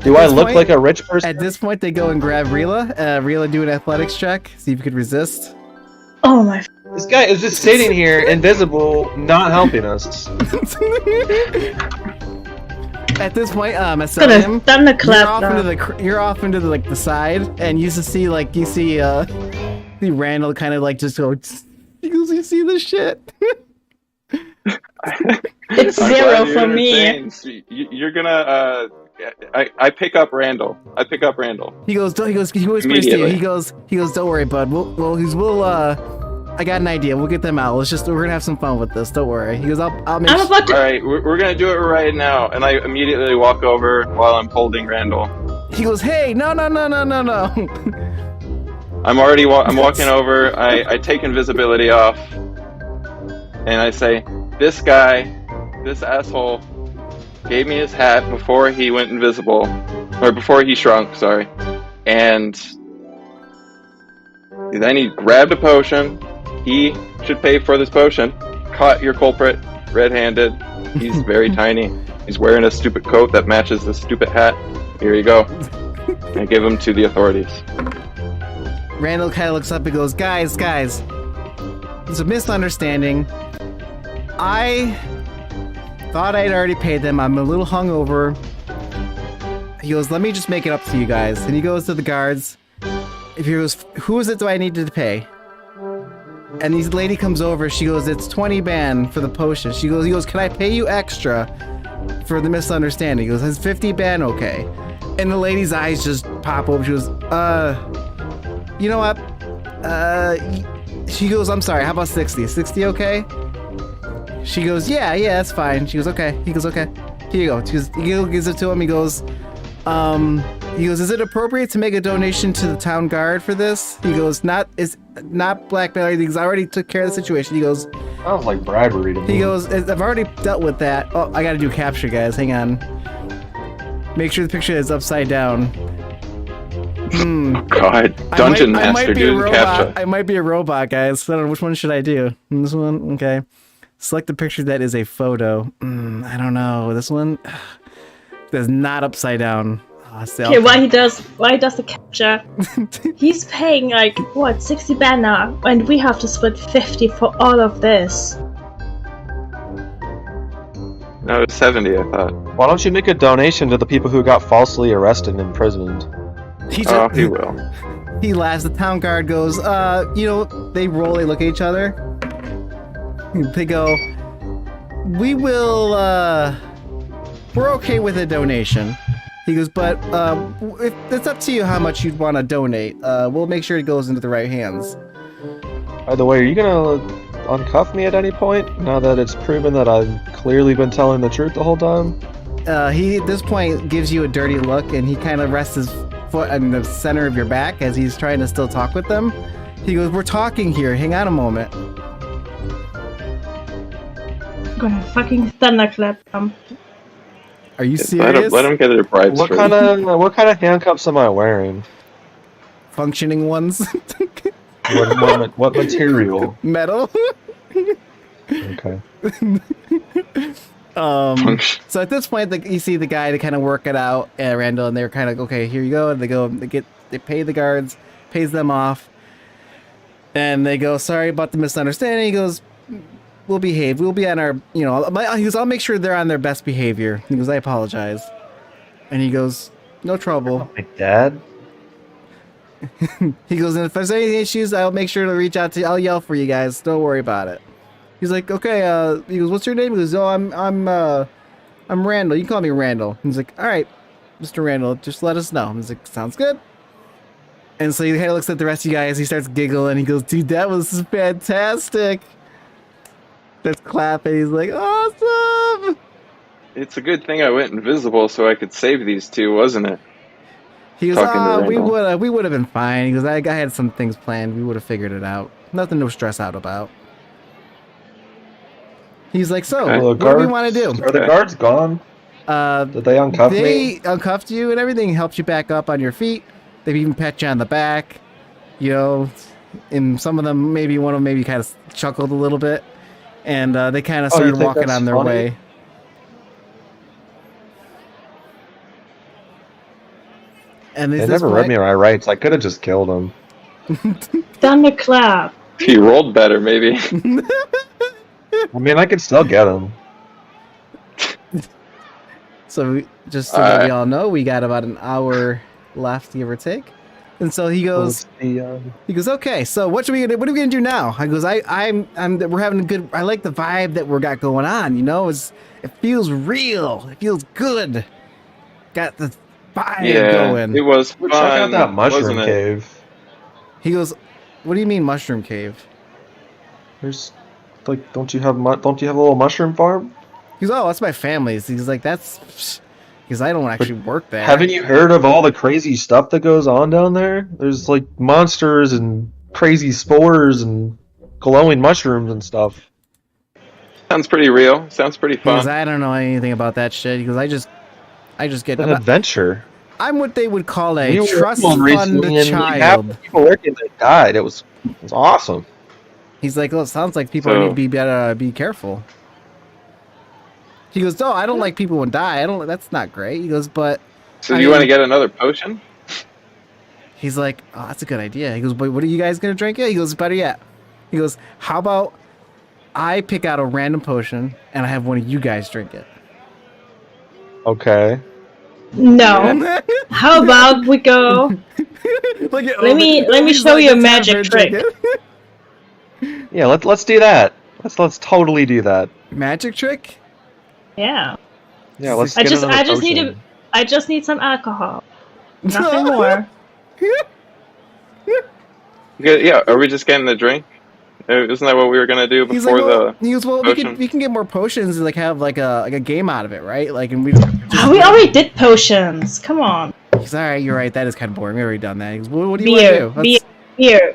Do I look like a rich person? At this point, they go and grab Rila. Rila, do an athletics check. See if you could resist. Oh my. This guy is just sitting here, invisible, not helping us. At this point, Gonna Asylum, thunderclap you're off into the like the side, and you just see like see Randall kind of like just go. He goes, you see this shit. It's I'm 0 glad for you're me. entertained. You're gonna. I pick up Randall. He goes, he whispers to you. Immediately. He goes, don't worry, bud. I got an idea. We'll get them out. We're gonna have some fun with this. Don't worry. He goes, I'll make. I'm about to. All right, we're gonna do it right now. And I immediately walk over while I'm holding Randall. He goes, hey, no. I'm walking over. I take invisibility off, and I say, this asshole, gave me his hat before he went invisible, or before he shrunk. Sorry, and then he grabbed a potion. He should pay for this potion. Caught your culprit, red-handed. He's very tiny. He's wearing a stupid coat that matches this stupid hat. Here you go. I give him to the authorities. Randall kind of looks up and goes, guys, it's a misunderstanding. I thought I'd already paid them. I'm a little hungover. He goes, let me just make it up to you guys. And he goes to the guards. If he goes, who is it do I need to pay? And this lady comes over. She goes, it's 20 ban for the potion. He goes, can I pay you extra for the misunderstanding? He goes, is 50 ban okay? And the lady's eyes just pop open. She goes, you know what? She goes, I'm sorry, how about 60? 60 okay? She goes, yeah, that's fine. She goes, okay. He goes, okay. Here you go. He gives it to him. He goes, is it appropriate to make a donation to the town guard for this? He goes, it's not blackmail or anything, because I already took care of the situation. He goes, Sounds like bribery to me. he goes, I've already dealt with that. Oh, I gotta do capture, guys. Hang on. Make sure the picture is upside down. God, Dungeon I might Master be a doing robot. captcha. I might be a robot, guys. I don't know, which one should I do? This one? Okay. Select the picture that is a photo. I don't know. This one? That's not upside down. Okay, why he does the capture? He's paying like what 60 ban now, and we have to split 50 for all of this. No, it's 70, I thought. Why don't you make a donation to the people who got falsely arrested and imprisoned? He will. He laughs. The town guard goes, they roll, they look at each other. They go, we're okay with a donation. He goes, but it's up to you how much you'd want to donate. We'll make sure it goes into the right hands. By the way, are you gonna uncuff me at any point, now that it's proven that I've clearly been telling the truth the whole time? He, at this point, gives you a dirty look, and he kind of rests his foot in the center of your back as he's trying to still talk with them. He goes, we're talking here. Hang on a moment. I'm gonna fucking thunderclap him. Are you serious? Let him get their bribes What first. kind of handcuffs am I wearing? Functioning ones. What material? Metal. Okay. So at this point, you see the guy to kind of work it out, Randall, and they're kind of okay. Here you go. And they pay the guards, pays them off, and they go, sorry about the misunderstanding. He goes, we'll behave. We'll be on our, he goes, I'll make sure they're on their best behavior. He goes, I apologize, and he goes, no trouble. My dad. He goes, and if there's any issues, I'll make sure to reach out to you. I'll yell for you guys. Don't worry about it. He's like, okay. He goes, what's your name? He goes, oh, I'm Randall. You can call me Randall. He's like, all right, Mr. Randall, just let us know. He's like, sounds good. And so he kind of looks at the rest of you guys. He starts giggling. He goes, dude, that was fantastic. That's clapping. He's like, awesome. It's a good thing I went invisible so I could save these two, wasn't it? He goes, we Randall. would have been fine. He goes, I had some things planned. We would have figured it out. Nothing to stress out about. He's like, so, Okay. what do we want to do? Are the guards gone? Did they uncuff me? They uncuffed you and everything, helped you back up on your feet. They've even pat you on the back. And some of them, maybe one of them maybe kind of chuckled a little bit. And they kind of Oh, you started think walking that's on their funny? way. And They this never read me my rights. I could have just killed him. Thunderclap. If he rolled better, maybe. I mean, I could still get him. So just so that we all know, we got about an hour left, give or take. And so he goes, he goes, okay. So what are we gonna do now? I goes, we're having a good. I like the vibe that we got going on. You know, it feels real. It feels good. Got the vibe going. It was fun. Check out that mushroom wasn't it? cave. He goes, what do you mean mushroom cave? There's like, don't you have a little mushroom farm? He goes, oh, that's my family's. He's like, that's because I don't actually work there. Haven't you heard of all the crazy stuff that goes on down there? There's like monsters and crazy spores and glowing mushrooms and stuff. Sounds pretty real. Sounds pretty He goes, fun. I don't know anything about that shit. He goes, I just get An adventure. I'm what they would call a We were trust on fund recently, and child. half people working that died. It was awesome. He's like, well, it sounds like people need to be better, be careful. He goes, no, I don't like people who die. I don't. That's not great. He goes, but. So you want to get another potion? He's like, oh, that's a good idea. He goes, but what are you guys gonna drink it? He goes, better yet. He goes, how about I pick out a random potion and I have one of you guys drink it. Okay. No. How about we go? Let me show you a magic trick. Yeah, let's do that. Let's totally do that. Magic trick? Yeah. Yeah, let's. I get another just potion. need some alcohol. Nothing more. Yeah, are we just getting the drink? Isn't that what we were gonna do He's before like, well, the? he goes, well, potion? we can get more potions and like have like a game out of it, right? Like, and we. Oh, we already did potions. Come on. He's all right. You're right. That is kind of boring. We already done that. He goes, well, what do you want to do?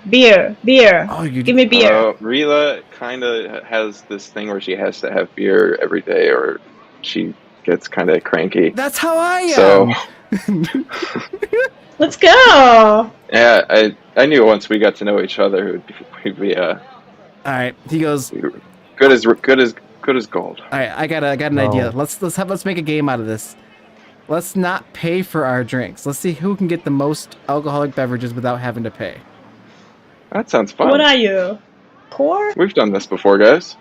Beer. Oh, you Give me beer. Rila kind of has this thing where she has to have beer every day, or she gets kind of cranky. That's how I am. So Let's go. yeah, I knew once we got to know each other, we'd be all right. He goes, good as gold. all right. I got an idea. Let's make a game out of this. Let's not pay for our drinks. Let's see who can get the most alcoholic beverages without having to pay. That sounds fun. What are you? Poor? We've done this before, guys.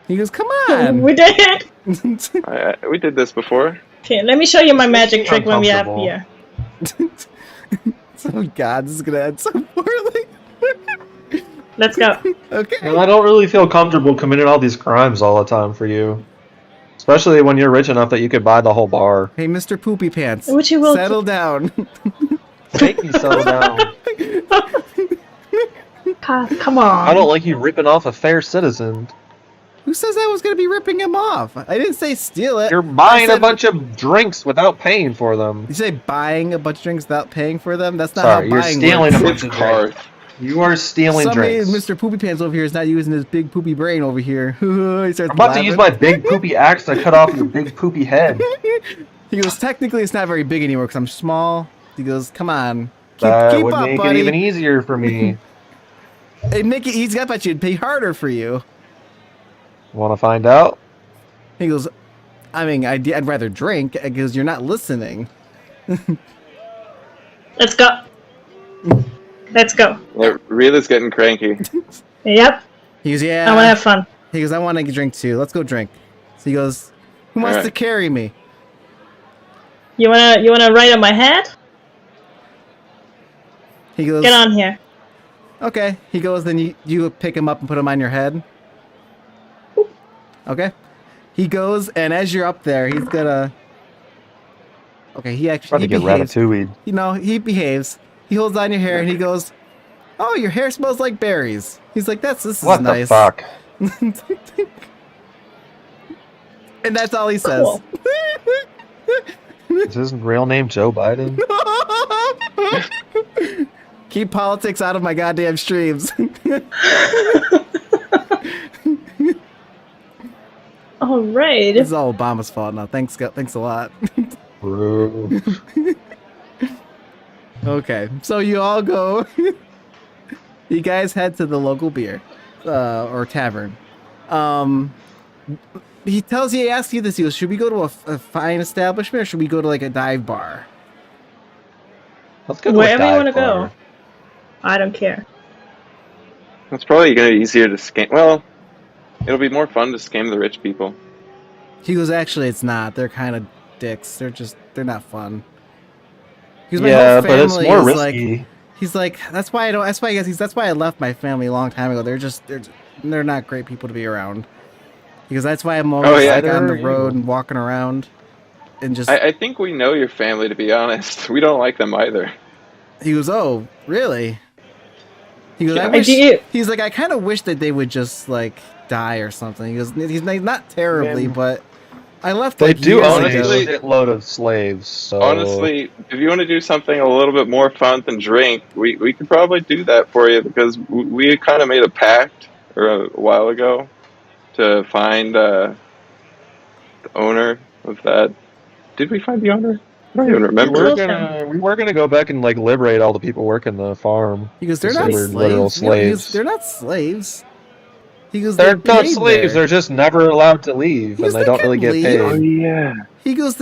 He goes, come on. We did. We did this before. Okay, let me show you my magic me trick when we have uncomfortable. beer. Oh God, this is gonna end so poorly. Let's go. Okay. And I don't really feel comfortable committing all these crimes all the time for you. Especially when you're rich enough that you could buy the whole bar. Hey, Mr. Poopy Pants. Which you will settle down. Make me settle down. Come on. I don't like you ripping off a fair citizen. Who says I was gonna be ripping him off? I didn't say steal it. You're buying I a said- bunch of drinks without paying for them. Did you say buying a bunch of drinks without paying for them? That's not Sorry, how you're buying stealing works. a It's bunch of hard. drinks. You are stealing Somebody, drinks. Mr. Poopy Pants over here is not using his big poopy brain over here. He starts I'm about to use my big poopy axe to cut off your big poopy head. He goes, technically it's not very big anymore because I'm small. He goes, come on. That keep would up, make buddy. it even easier for me. Hey, Nicky, he's got bet you'd pay harder for you. Want to find out? He goes, I mean, I'd rather drink because you're not listening. Let's go. Let's go. Rila's getting cranky. Yep. He goes, yeah. I want to have fun. He goes, I want to drink too. Let's go drink. So he goes, who wants Alright. to carry me? You wanna ride on my head? He goes, Get on here. okay. He goes, then you pick him up and put him on your head. Okay. He goes, and as you're up there, he's gonna. Okay, he Trying actually to get behaves. ratatouille. You know, he behaves. He holds on your hair and he goes, "Oh, your hair smells like berries." He's like, this is What nice." the fuck? And that's all he says. Cool. Is his real name Joe Biden? Keep politics out of my goddamn streams. All right. This is all Obama's fault now. Thanks a lot. Bro. Okay, so you all go. You guys head to the local beer or tavern. He asks you this. He goes, should we go to a fine establishment or should we go to like a dive bar? Let's go to Wherever a you dive want to bar. go. I don't care. It's probably going to be easier to scam. Well, it'll be more fun to scam the rich people. He goes, actually, it's not. They're kind of dicks. They're not fun. Because my Yeah, whole but it's family more is risky. like, he's like, that's why I left my family a long time ago. They're not great people to be around. Because that's why I'm always yeah. like on the Neither are road you. and walking around and just. I think we know your family, to be honest. We don't like them either. He goes, oh, really? He goes, Yeah. I I wish. do. He's like, I kind of wish that they would just like die or something. He goes, he's not terribly, Man, but I left They like do years own a ago. shitload of slaves, so... Honestly, if you want to do something a little bit more fun than drink, we could probably do that for you because we kind of made a pact a while ago to find the owner of that. Did we find the owner? I don't even We remember. were gonna go back and like liberate all the people working the farm. He goes, they're They not were literal slaves. He goes, slaves. they're not slaves. He goes, They're they're not paid slaves. there. They're just never allowed to leave, He goes, and they they don't really can get leave. Oh paid yeah. He goes,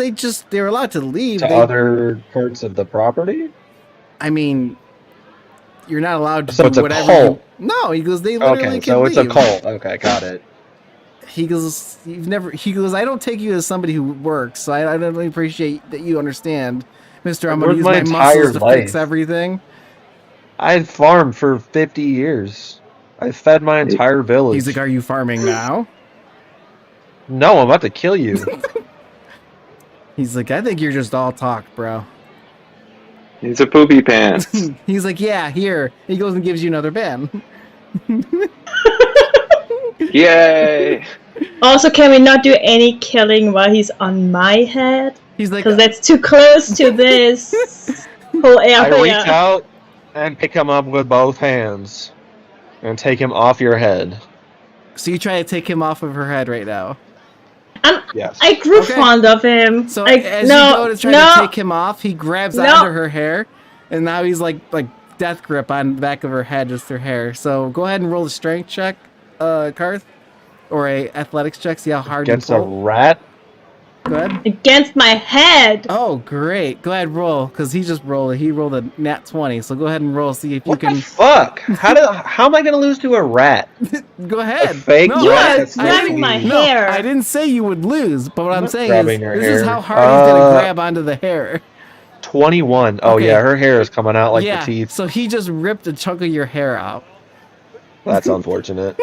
they're allowed to leave. to other parts of the property. I mean, you're not allowed to So do it's a whatever. cult. No, he goes, they literally Okay, can so leave. it's a cult. Okay, got it. He goes, he goes, I don't take you as somebody who works, so I don't really appreciate that you understand, Mister. I'm going to use Worked my my muscles entire to fix life. everything. I farmed for 50 years. I fed my entire village. He's like, are you farming now? No, I'm about to kill you. He's like, I think you're just all talk, bro. He's a poopy pants. He's like, yeah, here. He goes and gives you another ban. Yay! Also, can we not do any killing while he's on my head? He's like, Because that's too close to this whole I area. reach out and pick him up with both hands and take him off your head. so you try to take him off of her head right now. Yes. I grew Okay. fond of him. So like, as no, you go to try no, to take him off, he grabs No. onto her hair, and now he's like death grip on the back of her head, just her hair. So go ahead and roll a strength check, Karth, or a athletics check. See how hard Against you a pull. rat? Go ahead. against my head. Oh, great. Go ahead, roll, because he just rolled it. He rolled a nat 20. So go ahead and roll. See if What you can. the fuck? How am I gonna lose to a rat? Go ahead. A fake No, You rat are that's grabbing literally- my No, hair. I didn't say you would lose, but what I'm not saying is grabbing her this is hair. how hard he's gonna grab onto the hair. 21. Oh Okay. yeah, her hair is coming out like yeah. the teeth. So he just ripped a chunk of your hair out. That's unfortunate.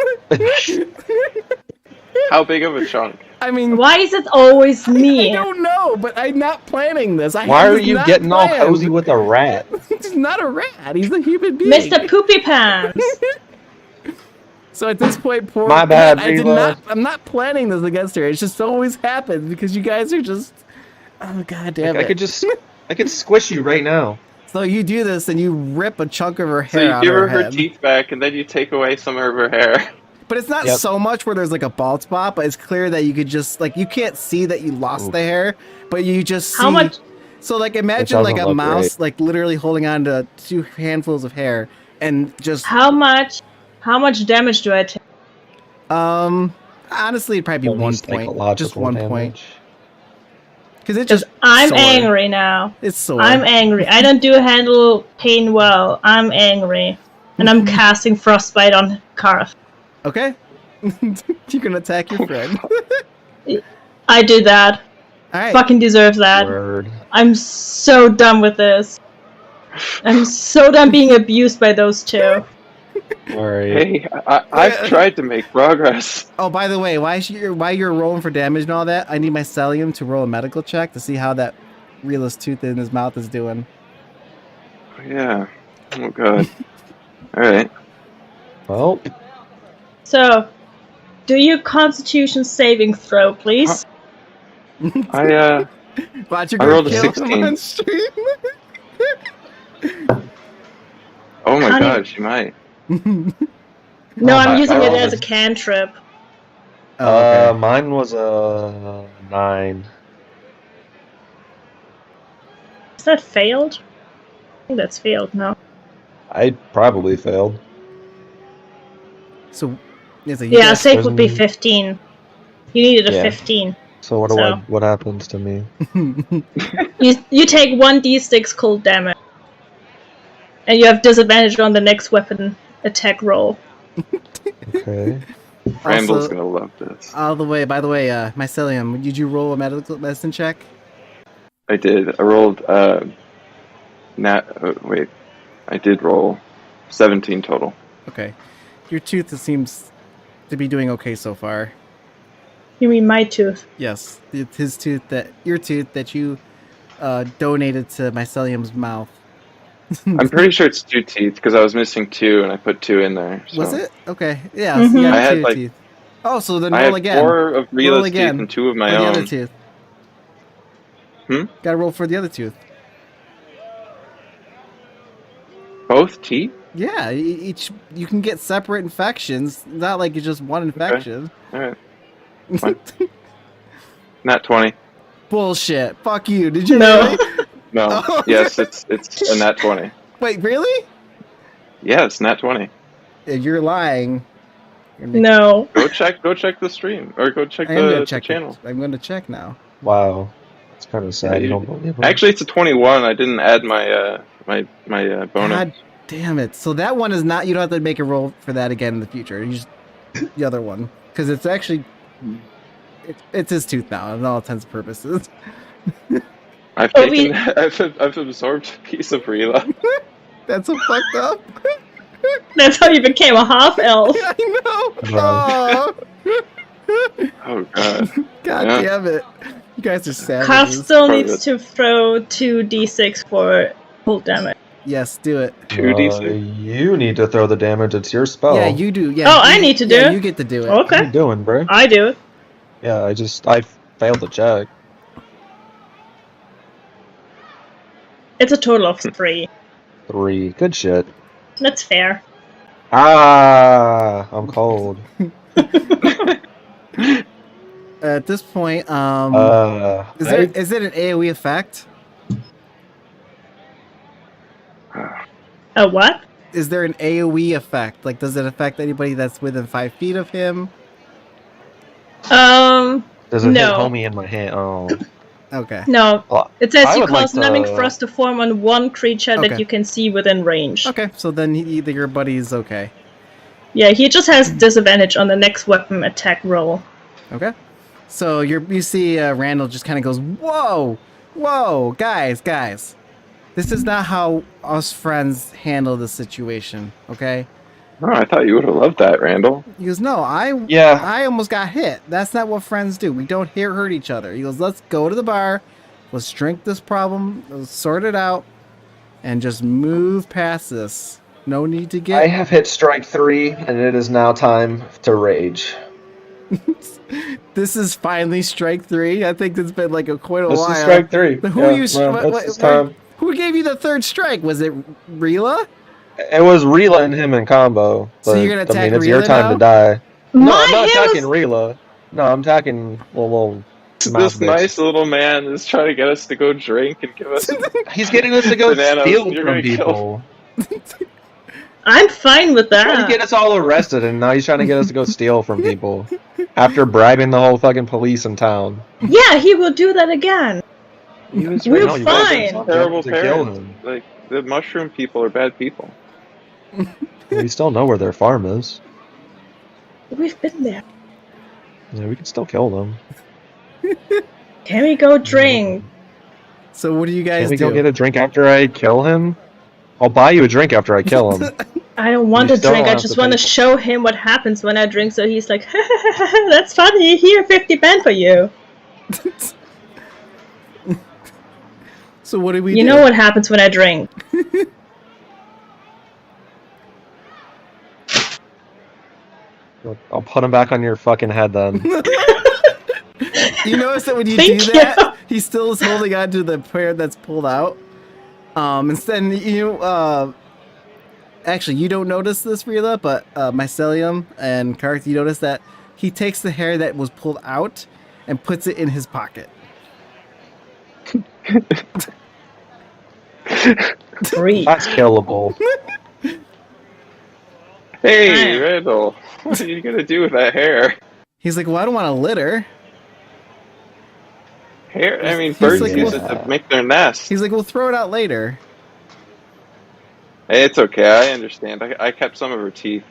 How big of a chunk? I mean, Why is it always me? I don't know, but I'm not planning this. Why are you getting all cozy with a rat? He's not a rat. He's a human being. Mr. Poopy Pants. So at this point, poor. My bad, I did Viva. not. I'm not planning this against her. It just always happens because you guys are just. Oh god damn it! I could squish you right now. So you do this and you rip a chunk of her So hair you out give of her her head. teeth back, and then you take away some of her hair. But it's not Yep. so much where there's like a bald spot, but it's clear that you could just like you can't see that you lost the hair, but you just see. How much? So like imagine like a doesn't look mouse like literally holding on to 2 handfuls of hair and just How much damage do I take? honestly it'd probably be Only 1 point, psychological just 1 point, damage. because it just I'm sore. angry now. It's sore. I'm angry. I don't do handle pain well. I'm angry. And I'm casting Frostbite on Karth. Okay, you can attack your friend. I did that. All right. Fucking deserve that. Word. I'm so done with this. I'm so done being abused by those two. Alright. Hey, I've tried to make progress. Oh, by the way, while you're rolling for damage and all that, I need my Celium to roll a medical check to see how that realist tooth in his mouth is doing. Yeah. Oh god. All right. Well, So, do your Constitution saving throw, please. I Watch your I girl rolled a kill him 16. on stream. Oh my Honey. god, she might. No, Oh I'm my using it God. as a cantrip. Oh, okay. mine was a 9. Is that failed? I think that's failed, no. I probably failed. So, it's a Yeah, save would be prison. 15. You needed a Yeah. 15. So what happens to me? You take 1d6 cold damage. And you have disadvantage on the next weapon attack roll. Okay. Randall's Also, gonna love this. by the way, Mycelium, did you roll a medical medicine check? I did. I rolled. Wait. I did roll 17 total. Okay. Your tooth seems to be doing okay so far. You mean my tooth? Yes, your tooth that you donated to Mycelium's mouth. I'm pretty sure it's 2 teeth because I was missing 2 and I put 2 in there. So. Was it? Okay. Yeah, so you Mhm. got I had, 2 like- teeth. Oh, so then I roll had again. 4 of Roll Rila's teeth again. and 2 of my For the own. other tooth. Hmm? Gotta roll for the other tooth. Both teeth? Yeah, each you can get separate infections. Not like it's just one infection. Alright. Fine. Nat 20. Bullshit. Fuck you. Did you No. really? No. Oh. Yes, it's a nat 20. Wait, really? Yes, nat 20. If you're lying. No. Go check the stream or go check I am the gonna check channel. I'm gonna check now. Wow. It's kind of sad. Yeah, You don't believe him. Actually, it's a 21. I didn't add my my bonus. God damn it. So that one is not, you don't have to make a roll for that again in the future. You just, the other one. Because it's actually, it's his tooth now, in all intents and purposes. I've Oh, taken, I've absorbed a piece of Rila. That's so fucked up. That's how you became a half elf. I know. Wow. Oh. Oh god. God Yeah. damn it. You guys are Carl savages. still Probably needs to throw 2d6 for full damage. Yes, do it. 2d6. You need to throw the damage. It's your spell. Yeah, you do. Yeah. Oh, I need to do Yeah, it? you get to do it. What are you Okay. doing, bro? I do it. Yeah, I failed the check. It's a total of 3. 3. Good shit. That's fair. Ah, I'm cold. At this point, is it an AoE effect? A what? Is there an AoE effect? Like, does it affect anybody that's within 5 feet of him? Does it hit no. homie in my hand? Oh. Okay. No. Well, It says I you would like cause numbing to- frost to form on one creature Okay. that you can see within range. Okay, so then either your buddy's okay. Yeah, he just has disadvantage on the next weapon attack roll. Okay. So you see Randall just kind of goes, whoa, whoa, guys. This is not how us friends handle the situation, okay? Oh, I thought you would have loved that, Randall. He goes, no, Yeah. I almost got hit. That's not what friends do. We don't hurt each other. He goes, let's go to the bar. Let's drink this problem. Let's sort it out. And just move past this. No need to I get... have hit strike 3, and it is now time to rage. This is finally strike 3. I think it's been like quite a This while. is strike 3. Who Yeah, you? it's time. Who gave you the third strike? Was it Rila? It was Rila and him in combo. So But, you're gonna attack it's your Rila time now? to die. No, My I'm not hair attacking was- Rila. No, I'm attacking little mouth This bitch. nice little man is trying to get us to go drink and give us. He's getting us to go Bananas, steal you're from gonna kill- people. I'm fine with He's trying to that. get us all arrested, and now he's trying to get us to go steal from people. After bribing the whole fucking police in town. Yeah, he will do that again. He was We're No, you fine. guys terrible to kill parents. him. Like the mushroom people are bad people. We still know where their farm is. We've been there. Yeah, we can still kill them. Can we go drink? So what do you guys Can we do? go get a drink after I kill him? I'll buy you a drink after I kill him. I don't want You to still drink. I have just to want to pay. show him what happens when I drink. So he's like, "That's funny. Here, 50 band for you." So what do we You do? know what happens when I drink? I'll put him back on your fucking head then. You notice that when you Thank do that, he still is holding on to the prayer that's pulled out. Instead, actually, you don't notice this, Rila, but Mycelium and Karth, you notice that he takes the hair that was pulled out and puts it in his pocket. Breathe. That's killable. Hey, Wow. Randall, what are you gonna do with that hair? He's like, well, I don't want to litter. Hair? I mean, He's birds like, use well- it to make their nest. He's like, we'll throw it out later. Hey, it's okay. I understand. I kept some of her teeth.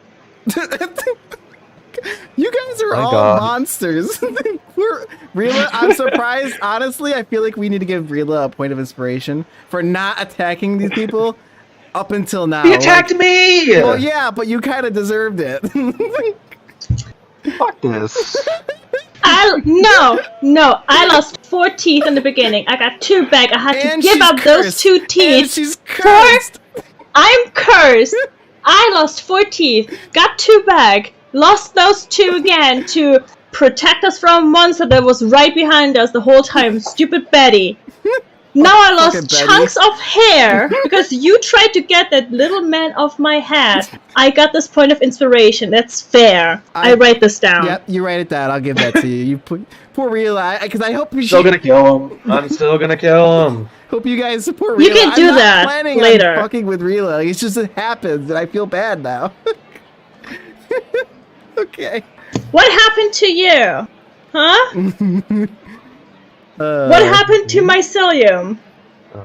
You guys are My all God. monsters. Rila, I'm surprised. Honestly, I feel like we need to give Rila a point of inspiration for not attacking these people up until now. He attacked me! Well, yeah, but you kind of deserved it. Fuck this. No, I lost 4 teeth in the beginning. I got 2 back. I had And to give she's up those cursed. 2 teeth. And she's cursed. I'm cursed. I lost 4 teeth, got 2 back, lost those 2 again to protect us from a monster that was right behind us the whole time. Stupid Betty. Now I Fucking lost Betty. chunks of hair because you tried to get that little man off my head. I got this point of inspiration. That's fair. I write this down. Yep, you write it down. I'll give that to you. You poor Rila, because I hope Still gonna kill him. I'm still gonna kill him. Hope you guys support Rila. You can do I'm not that planning later. on fucking with Rila. It's just it happens, and I feel bad now. Okay. What happened to you? Huh? What happened to mycelium?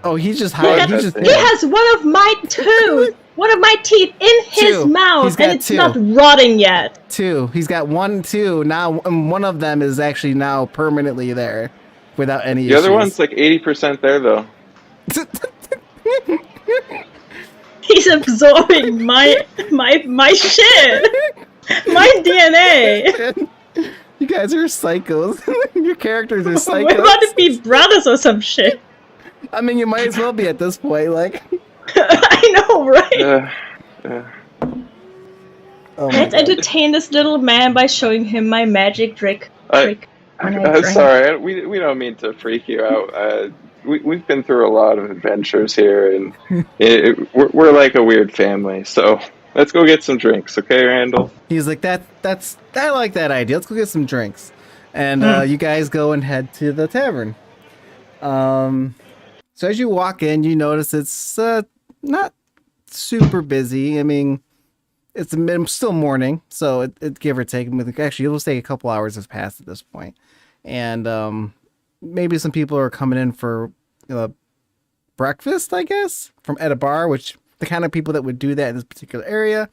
Oh, he's just He hiding. has, He's just he has one of my teeth in his 2. mouth, He's got and it's 2. not rotting yet. 2. He's got 1, 2. Now, one of them is actually now permanently there, without any The issues. other one's like 80% there, though. He's absorbing my shit, my DNA. You guys are psychos. Your characters are psychos. We're about to be brothers or some shit. I mean, you might as well be at this point. Like, I know, right? oh my Let's God. entertain this little man by showing him my magic trick. when I drink. Sorry, we don't mean to freak you out. We've been through a lot of adventures here, and we're like a weird family. So let's go get some drinks, okay, Randall? He's like, I like that idea. Let's go get some drinks. And you guys go and head to the tavern. So as you walk in, you notice it's not super busy. I mean, it's still morning, so it give or take. Actually, it'll take a couple hours has passed at this point. And maybe some people are coming in for breakfast, I guess, at a bar, which the kind of people that would do that in this particular area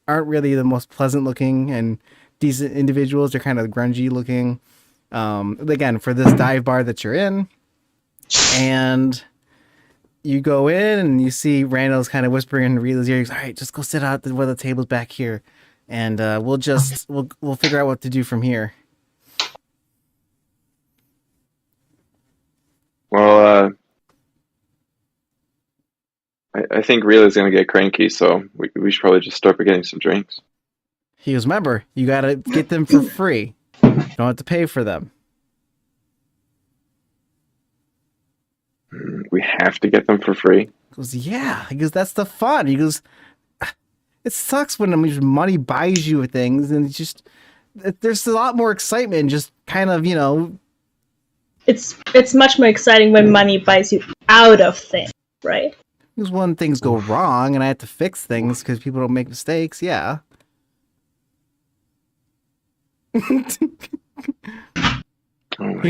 aren't really the most pleasant looking and decent individuals. They're kind of grungy looking. Again, for this dive bar that you're in. And you go in and you see Randall's kind of whispering in Rila's ear. He's all right, just go sit out where the table's back here. And we'll figure out what to do from here. Well, I think Rila's gonna get cranky, so we should probably just start by getting some drinks. He goes, remember, you gotta get them for free. You don't have to pay for them. We have to get them for free. He goes, yeah. He goes, that's the fun. He goes, it sucks when money buys you things, and there's a lot more excitement in just kind of, It's much more exciting when money buys you out of things, right? Because when things go wrong and I have to fix things because people don't make mistakes, yeah. Because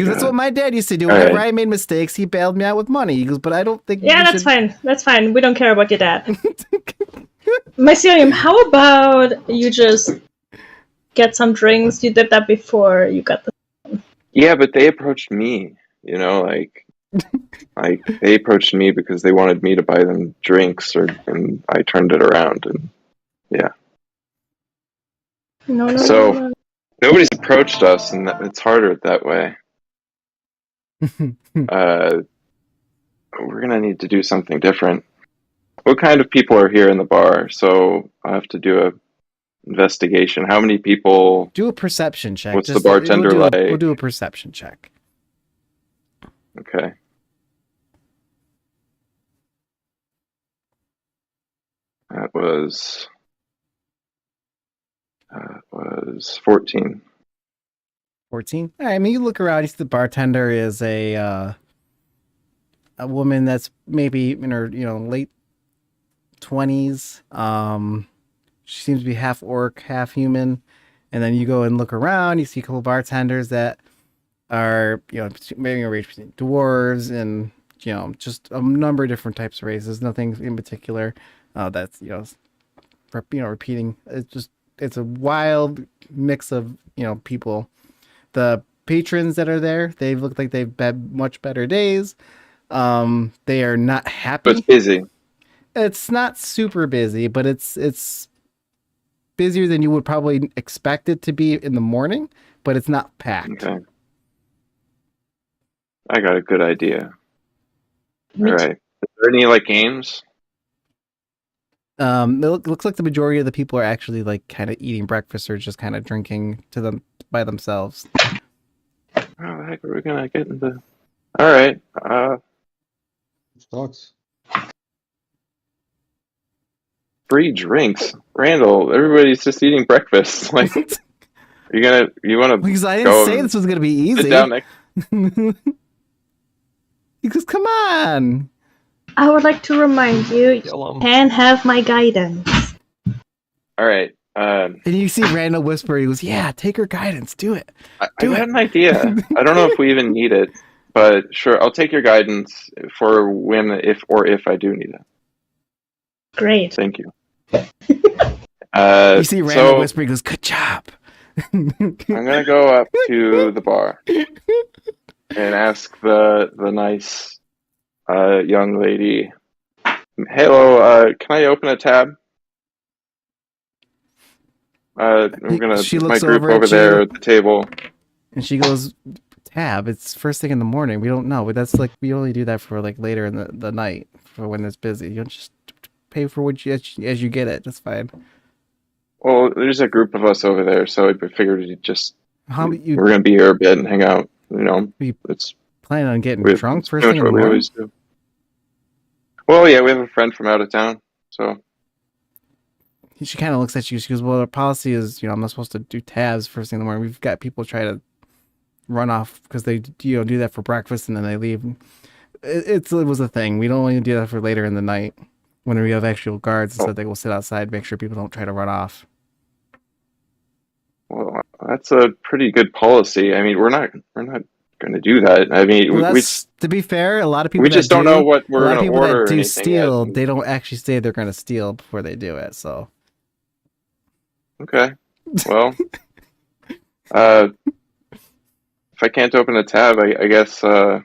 that's what my dad used to do. Whenever I made mistakes, he bailed me out with money. He goes, but I don't think. Yeah, that's fine. That's fine. We don't care about your dad. Mycelium, how about you just get some drinks? You did that before you got the. Yeah, but they approached me. Like they approached me because they wanted me to buy them drinks, and I turned it around, and yeah. No. Nobody's approached us, and it's harder that way. We're gonna need to do something different. What kind of people are here in the bar? So I have to do a investigation. How many people? Do a perception check. What's the bartender like? We'll do a perception check. Okay. That was 14. 14. I mean, you look around. You see the bartender is a woman that's maybe in her late 20s. She seems to be half orc, half human. And then you go and look around. You see a couple bartenders that are maybe a range between dwarves and just a number of different types of races. Nothing in particular. That's repeating. It's a wild mix of people. The patrons that are there, they look like they've had much better days. They are not happy. But it's busy. It's not super busy, but it's busier than you would probably expect it to be in the morning, but it's not packed. Okay. I got a good idea. Me All too. right. Is there any like games? It looks like the majority of the people are actually like kind of eating breakfast or just kind of drinking to them by themselves. How the heck are we gonna get into? All right. Sucks. Free drinks. Randall, everybody's just eating breakfast. Like, you want to Because I go didn't say and this was gonna be easy. sit down next? Because come on. I would like to remind you, Kill 'em. you can have my guidance. All right. And you see Randall whisper, he goes, "Yeah, take her guidance, do it." I Do got it. an idea. I don't know if we even need it, but sure, I'll take your guidance for when, if I do need it. Great. Thank you. You see Randall So whisper, he goes, "Good job." I'm gonna go up to the bar and ask the nice young lady, "Hello, can I open a tab?" We're gonna She my looks group over at over there you. at the table. And she goes, "Tab, it's first thing in the morning. We don't know. That's like, we only do that for like later in the night for when it's busy. You don't just pay for what as you get it. That's fine." Well, there's a group of us over there, so I figured we're You gonna be here a bit and hang out. You It's plan on getting it's drunk first pretty thing in much the what we morning? always do. Well, yeah, we have a friend from out of town, so She kind of looks at you. She goes, "Well, our policy is, I'm not supposed to do tabs first thing in the morning. We've got people try to run off because they, do that for breakfast and then they leave. It was a thing. We don't only do that for later in the night when we have actual guards and Oh. stuff. They will sit outside, make sure people don't try to run off." well, that's a pretty good policy. I mean, we're not going to do that. I mean, Well, we that's, to be fair, a lot of people we just that don't know what we're a lot going of to people order that or do anything steal, yet. they don't actually say they're going to steal before they do it. So Okay, well, if I can't open a tab, I guess go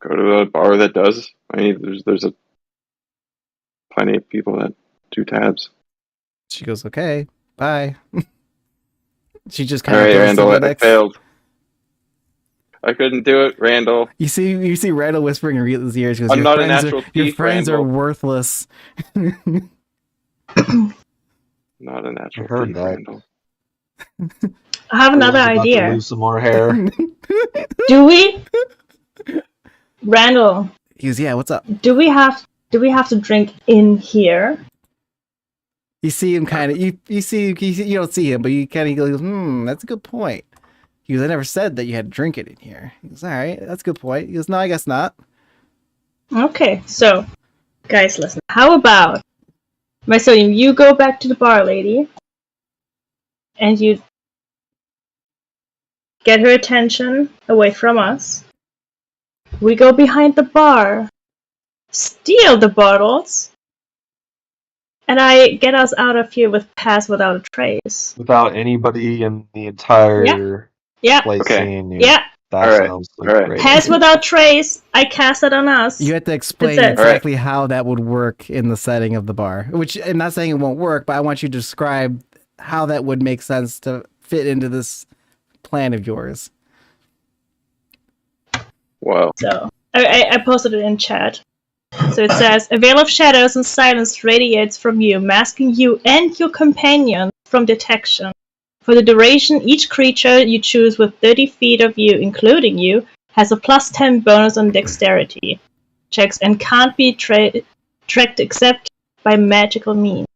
to a bar that does. I mean, there's plenty of people that do tabs. she goes, "Okay, bye." She just All kind of right, goes Randall, to the I next. failed. I couldn't do it, Randall. You see Randall whispering in his ears. She goes, I'm not a friends natural your thief, friends are Randall. worthless." Not a natural I heard thief, that. Randall. I have another Everyone's about to idea. lose some more hair. Do we, Randall? He goes, "Yeah, what's up?" Do we have to drink in here? You see him kind of, you see, you don't see him, but you kind of goes, "That's a good point." He goes, "I never said that you had to drink it in here." He goes, "All right, that's a good point." He goes, "No, I guess not." Okay, so guys, listen. How about Mycelium? You go back to the bar lady, and you get her attention away from us. We go behind the bar, steal the bottles, and I get us out of here with pass without a trace. Without anybody in the entire Yeah, place Okay. seeing you. yeah. That Alright, sounds like alright. great. Pass without trace. I cast it on us. You have to explain That's it. exactly how that would work in the setting of the bar. Which, I'm not saying it won't work, but I want you to describe how that would make sense to fit into this plan of yours. Well, So I posted it in chat. So it says, "A veil of shadows and silence radiates from you, masking you and your companion from detection. For the duration, each creature you choose with 30 feet of you, including you, has a plus 10 bonus on dexterity checks and can't be tracked except by magical means.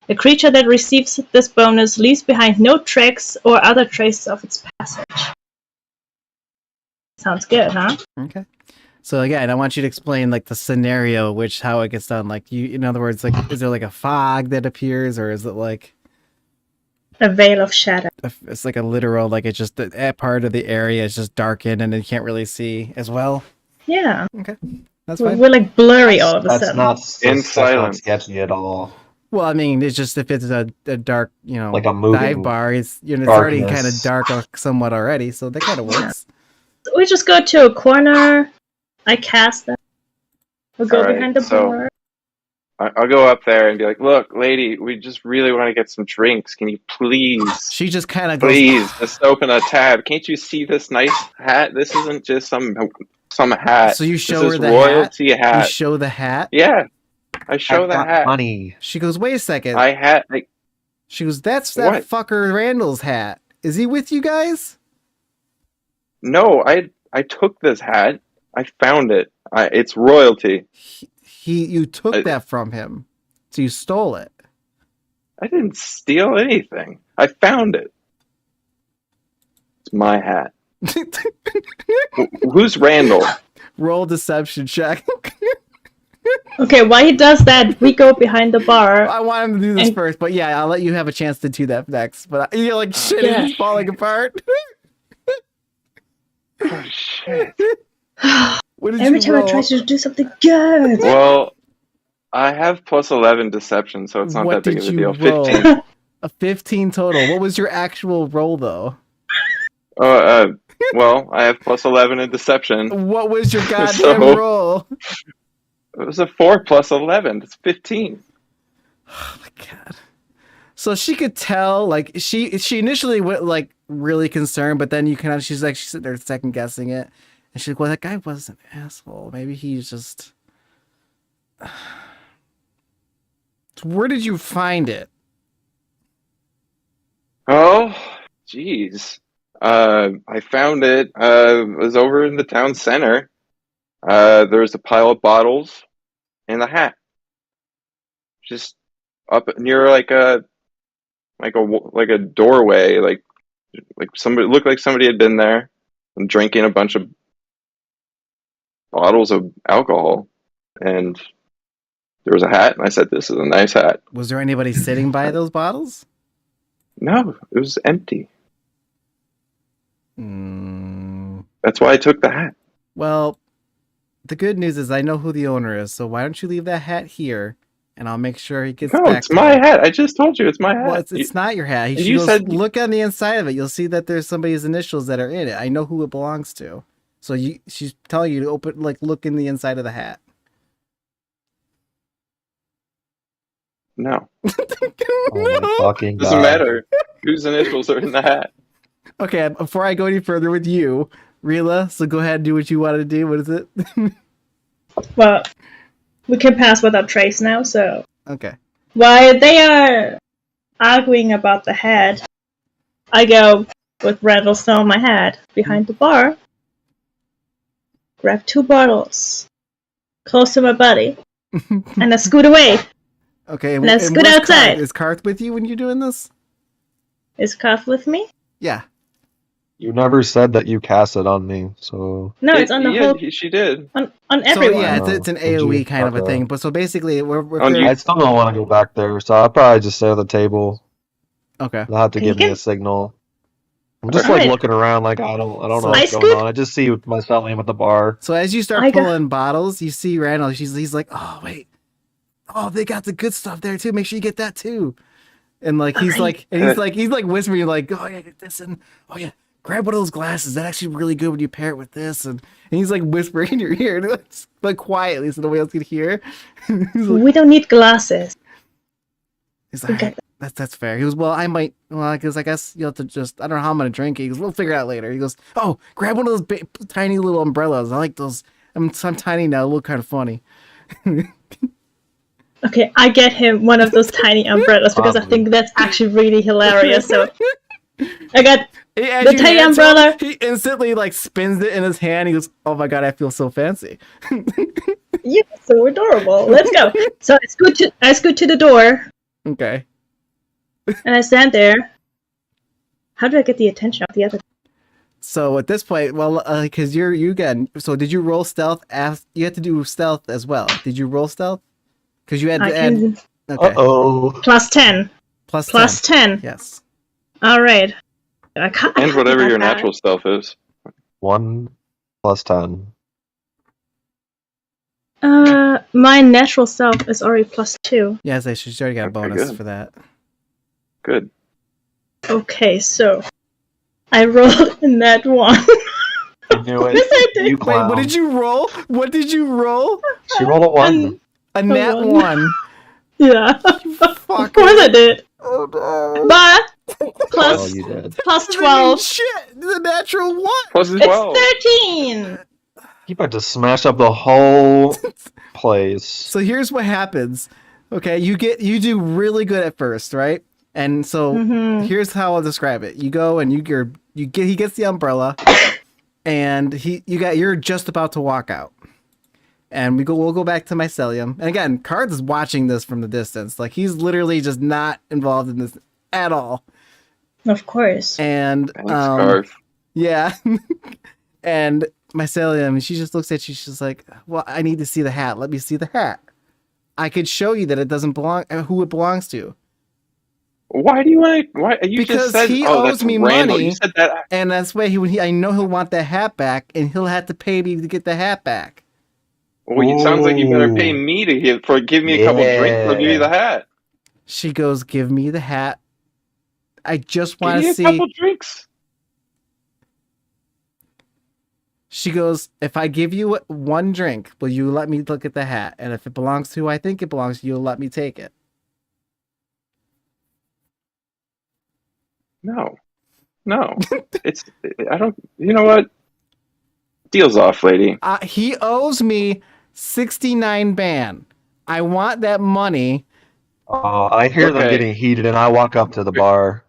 A creature that receives this bonus leaves behind no tracks or other traces of its passage." Sounds good, huh? Okay. So again, I want you to explain like the scenario, how it gets done. Like in other words, like, is there like a fog that appears, or is it like A veil of shadow. it's like a literal, like it's just that part of the area is just darkened and you can't really see as well? Yeah. Okay. That's fine. We're like blurry all of a That's sudden. that's not sketchy at all. Well, I mean, it's just if it's a dark, Like a moving dive bar, it's already kind of darkness. dark somewhat already, so that kind of works. We just go to a corner. I cast them. We'll go Alright, behind the so- bar. I'll go up there and be like, "Look, lady, we just really want to get some drinks. Can you please, She just kind of goes, please, just open a tab? Can't you see this nice hat? This isn't just some hat. So you show this her is the royalty hat. hat. You show the hat. Yeah, I show I've the got hat. money. She goes, wait a second. She goes, that's that What? fucker Randall's hat. Is he with you guys? No, I took this hat. I found it. It's royalty. You took I- that from him, so you stole it. I didn't steal anything. I found it. It's my hat. Who's Randall? Roll deception check. Okay, while he does that, we go behind the bar. I want him to do this And- first, but yeah, I'll let you have a chance to do that next. But you're like, shit, Yeah. it's falling apart. Oh, shit. What did Every you time roll? I try to do something good. Well, I have plus 11 deception, so it's not What that big did of a you deal. roll? 15. A 15 total. What was your actual roll, though? Well, I have plus 11 in deception. What was your goddamn So- roll? It was a 4 plus 11. It's 15. Oh my god. So she could tell, like, she initially went, like, really concerned, but then she's sitting there second guessing it. And she's like, well, that guy was an asshole. Maybe he's just... So where did you find it? Oh, jeez. I found it. It was over in the town center. There was a pile of bottles and a hat. Just up near like a doorway. Like somebody looked like somebody had been there and drinking a bunch of bottles of alcohol. And there was a hat, and I said, "This is a nice hat." Was there anybody sitting by those bottles? No, it was empty. Mm, That's why I took the hat. well, the good news is I know who the owner is, so why don't you leave that hat here, and I'll make sure he gets No, back it's to my you. hat. I just told you it's my hat. Well, it's not your hat. you She goes, said- look on the inside of it. You'll see that there's somebody's initials that are in it. I know who it belongs to. So she's telling you to look in the inside of the hat. No, Oh my fucking doesn't god. matter whose initials are in the hat. Okay, before I go any further with you, Rila, so go ahead and do what you want to do. What is it? Well, we can pass without trace now, so... Okay. While they are arguing about the hat, I go with Randall still in my hat behind the bar, grab 2 bottles, close to my buddy, and I scoot away. Okay, Let's and go where's outside. Karth? Is Karth with you when you're doing this? Is Cuff with me? Yeah. You never said that you cast it on me, so No, it's on the Yeah, whole... she did. On So everyone. yeah, it's an Did you? AOE kind of a Okay. thing. But so basically, we're On you. I still don't want to go back there, so I'll probably just stay at the table. okay. They'll have to You give me can- a signal. I'm just Alright. like looking around, like I don't know So- what's I going scoot- on. I just see myself at the bar. So as you start I got- pulling bottles, you see Randall. He's like, oh wait, oh they got the good stuff there too. Make sure you get that too. And like he's Alright. like he's like whispering like, oh yeah, get this and oh yeah, grab one of those glasses. That's actually really good when you pair it with this. And he's like whispering in your ear, and it's, like quietly so nobody else can hear. he's like, We don't need glasses. "Alright, that's fair. He goes, well, I guess you'll have to just, I don't know how I'm gonna drink it. He goes, we'll figure it out later. He goes, oh, grab one of those tiny little umbrellas. I like those. I'm tiny now. They look kind of funny. Okay, I get him one of those tiny umbrellas because I think that's actually really hilarious. So I got As The you tiny hand to him, umbrella. he instantly like spins it in his hand. He goes, "Oh my god, I feel so fancy." you so adorable. Let's go. So I scoot to the door Okay. and I stand there. How do I get the attention of the other? So at this point, well, because you again. So did you roll stealth? You had to do stealth as well. Did you roll stealth? Because you had I to add. can Okay. Uh-oh. plus 10. Plus Plus 10. 10. Yes. All right. I And whatever your got that. natural self is. 1 plus 10. My natural self is already +2. Yeah, so she's already got a Okay, bonus good. for that. Good. Okay, so I rolled in that one. You knew it. Yes, I did. You Wait, clown. what did you roll? What did you roll? She rolled a 1. A nat one. 1. Yeah. Fucker. Of course I did. Oh no. But Oh, plus you did. plus Doesn't mean 12. shit. The natural 1. Plus It's 12. 13. You about to smash up the whole place. So here's what happens. Okay, you do really good at first, right? And so here's how I'll describe it. You go and he gets the umbrella, and you're just about to walk out. And we'll go back to mycelium. And again, Cards is watching this from the distance. Like, he's literally just not involved in this at all. Of course. Thanks, And Garth. yeah. And mycelium, she just looks at you, she's like, well, I need to see the hat. Let me see the hat. I could show you that it doesn't belong, who it belongs to. Why do you want to? Why you Because just said? he Oh, owes that's me Randall. money. You said that. And that's why I know he'll want the hat back, and he'll have to pay me to get the hat back. Well, it sounds like you better pay Ooh. me to give me a couple drinks. I'll give you the hat. She goes, give me the hat. I just Give want me to a see. couple drinks. She goes, if I give you one drink, will you let me look at the hat? And if it belongs to who I think it belongs to, you'll let me take it. No. It's. I don't. You know what? Deal's off, lady. He owes me 69 ban. I want that money. I hear them Okay. getting heated, and I walk up to the bar.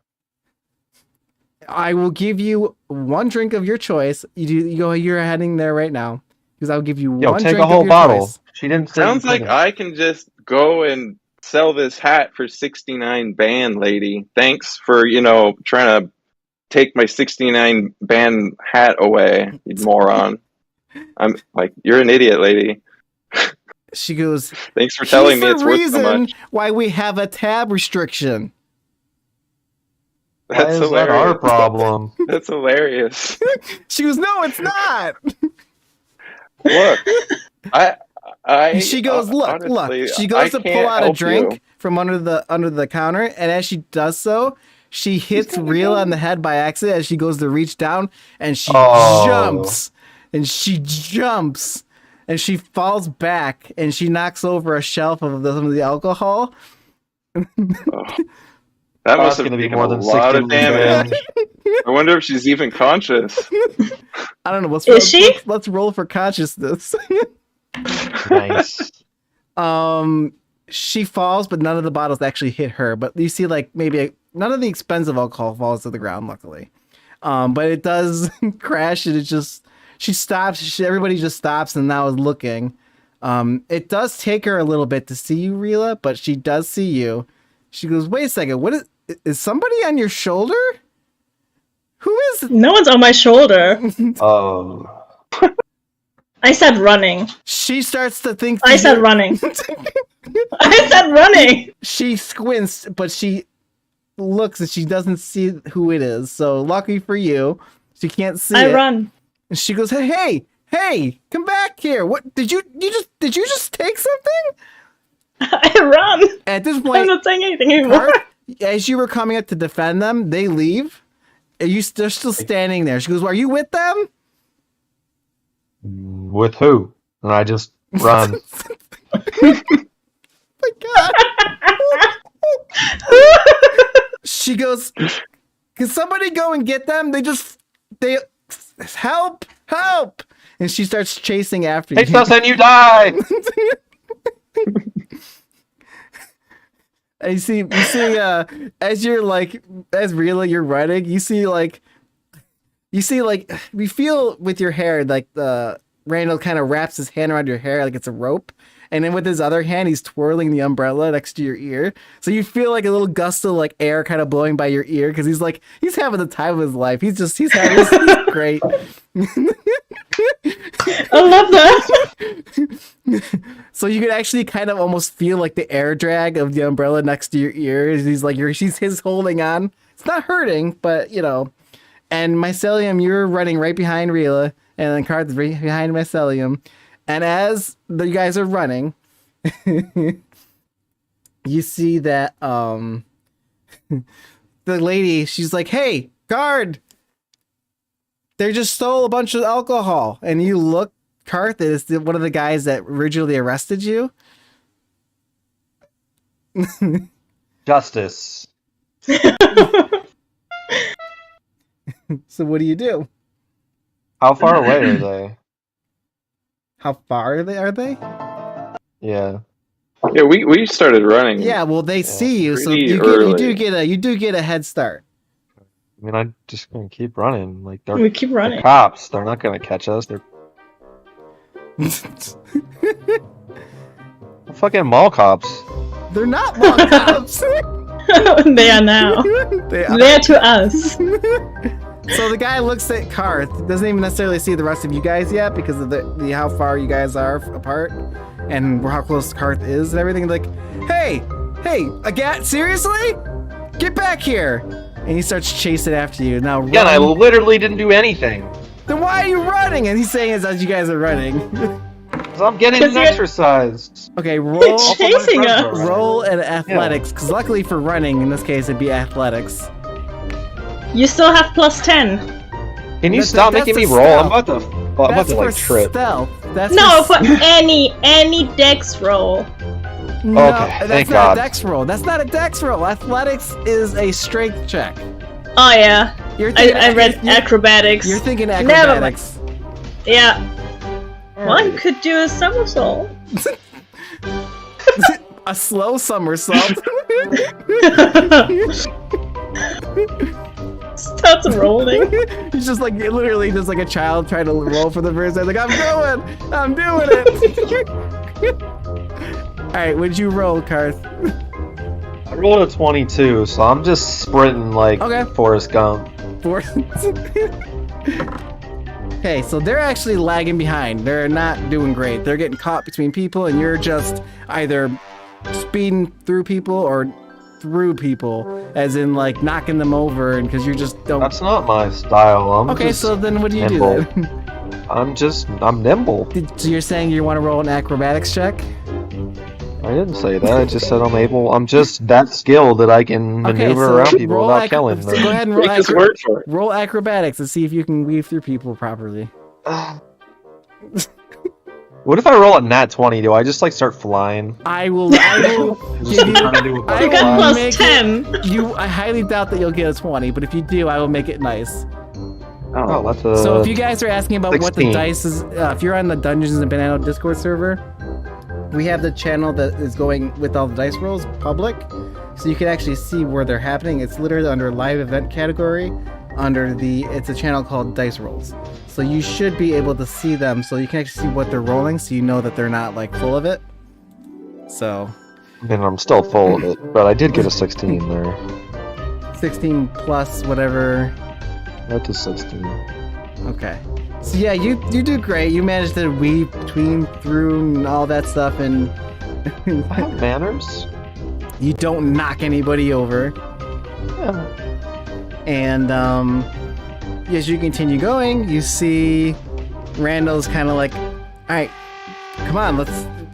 I will give you one drink of your choice. You're heading there right now. Because I'll give you Yo, one take drink a whole of your bottle. choice. She didn't say. Sounds like I can just go and sell this hat for 69 ban, lady. Thanks for trying to take my 69 ban hat away, you moron. I'm like, you're an idiot, lady. She goes, Thanks for telling he's me the it's worth so reason much. why we have a tab restriction. Why That's is that hilarious. our problem? That's hilarious. She goes, no, it's not. Look, I. She goes, look. honestly, She goes to I pull can't out a help drink you. from under the counter, and as she does so, she hits Rhea on the head by accident as she goes to reach down, and she jumps, and she falls back, and she knocks over a shelf of some of the alcohol. That must That's have gonna be taken more a than lot 60 of damage. I wonder if she's even conscious. I don't know. Is she? Let's roll for consciousness. Nice. She falls, but none of the bottles actually hit her. But you see, like, none of the expensive alcohol falls to the ground, luckily. But it does crash, and she stops. Everybody just stops and now is looking. It does take her a little bit to see you, Rila, but she does see you. She goes, wait a second, what is somebody on your shoulder? Who is it? No one's on my shoulder. Oh. I said running. She starts to think. I said running. I said running. She squints, but she looks and she doesn't see who it is. So lucky for you, she can't see it. I run. And she goes, hey, come back here. What did you just take something? I run. At this I'm point, not saying anything anymore. as you were coming up to defend them, they leave. And they're still standing there. She goes, are you with them? With who? And I just run. My God. She goes, can somebody go and get them? They help. And she starts chasing after you. Take us and you die! And you see, as Rila, you're running, you feel with your hair, like Randall kind of wraps his hand around your hair like it's a rope. And then with his other hand, he's twirling the umbrella next to your ear. So you feel like a little gust of like air kind of blowing by your ear because he's having the time of his life. He's great. I love that. So you could actually kind of almost feel like the air drag of the umbrella next to your ears. He's holding on. It's not hurting, but you know. And Mycelium, you're running right behind Rila, and then Card's right behind Mycelium. And as you guys are running, you see that the lady, she's like, "Hey, guard! They just stole a bunch of alcohol." And you look, Karth is one of the guys that originally arrested you. Justice. So what do you do? How far away are they? How far are they? Yeah. Yeah, we started running. Yeah, well, they see you, so Pretty you early. do get a head start. I mean, I'm just gonna keep running. Like We keep they're running. cops. They're not gonna catch us. They're fucking mall cops. They're not mall cops. They are now. They are. They're to us. So the guy looks at Karth, doesn't even necessarily see the rest of you guys yet because of the how far you guys are apart and how close Karth is and everything. Like, hey, again, seriously? Get back here! And he starts chasing after you. Now, Again, I literally didn't do anything. Then why are you running? And he's saying it as you guys are running. So I'm getting an exercise. Okay, They're roll chasing us. roll and athletics, because luckily for running, in this case, it'd be athletics. You still have +10. Can you That's stop the making me stealth. roll? I'm about That's to for like trip. stealth. That's No, for any dex roll. No, Okay, that's thank not God. a dex roll. That's not a dex roll. Athletics is a strength check. Oh yeah, You're I read acrobatics. You're thinking Never mind. acrobatics. Yeah. One could do a somersault. A slow somersault. Starts rolling. He's just like literally just like a child trying to roll for the first time. Like, I'm doing it. All right, what'd you roll, Karth? I rolled a 22, so I'm just sprinting like Okay. Forrest Gump. Four. Okay, so they're actually lagging behind. They're not doing great. They're getting caught between people, and you're just either speeding through people or through people, as in like knocking them over, and because you just don't. That's not my style. I'm Okay, just so then what do you nimble. do then? I'm nimble. So you're saying you want to roll an acrobatics check? I didn't say that. I just said I'm just that skilled that I can maneuver around people roll without killing so them. go ahead and roll, Take his word for it. roll acrobatics and see if you can weave through people properly. What if I roll a nat 20? Do I just like start flying? I will Just give you. trying to do a I You got will butterfly? make +10. I highly doubt that you'll get a 20, but if you do, I will make it nice. Oh, that's a. So if you guys are asking about what the 16. dice is, if you're on the Dungeons and Banano Discord server, we have the channel that is going with all the dice rolls public, so you can actually see where they're happening. It's literally under live event category, it's a channel called Dice Rolls. So you should be able to see them, so you can actually see what they're rolling, so you know that they're not like full of it. So I mean, I'm still full of it, but I did get a 16 there. 16 plus whatever. That's a 16. Okay. So yeah, you do great. You managed to weave through and all that stuff, and I have manners. you don't knock anybody over. Yeah. And as you continue going, you see Randall's kind of like, "All right, come on,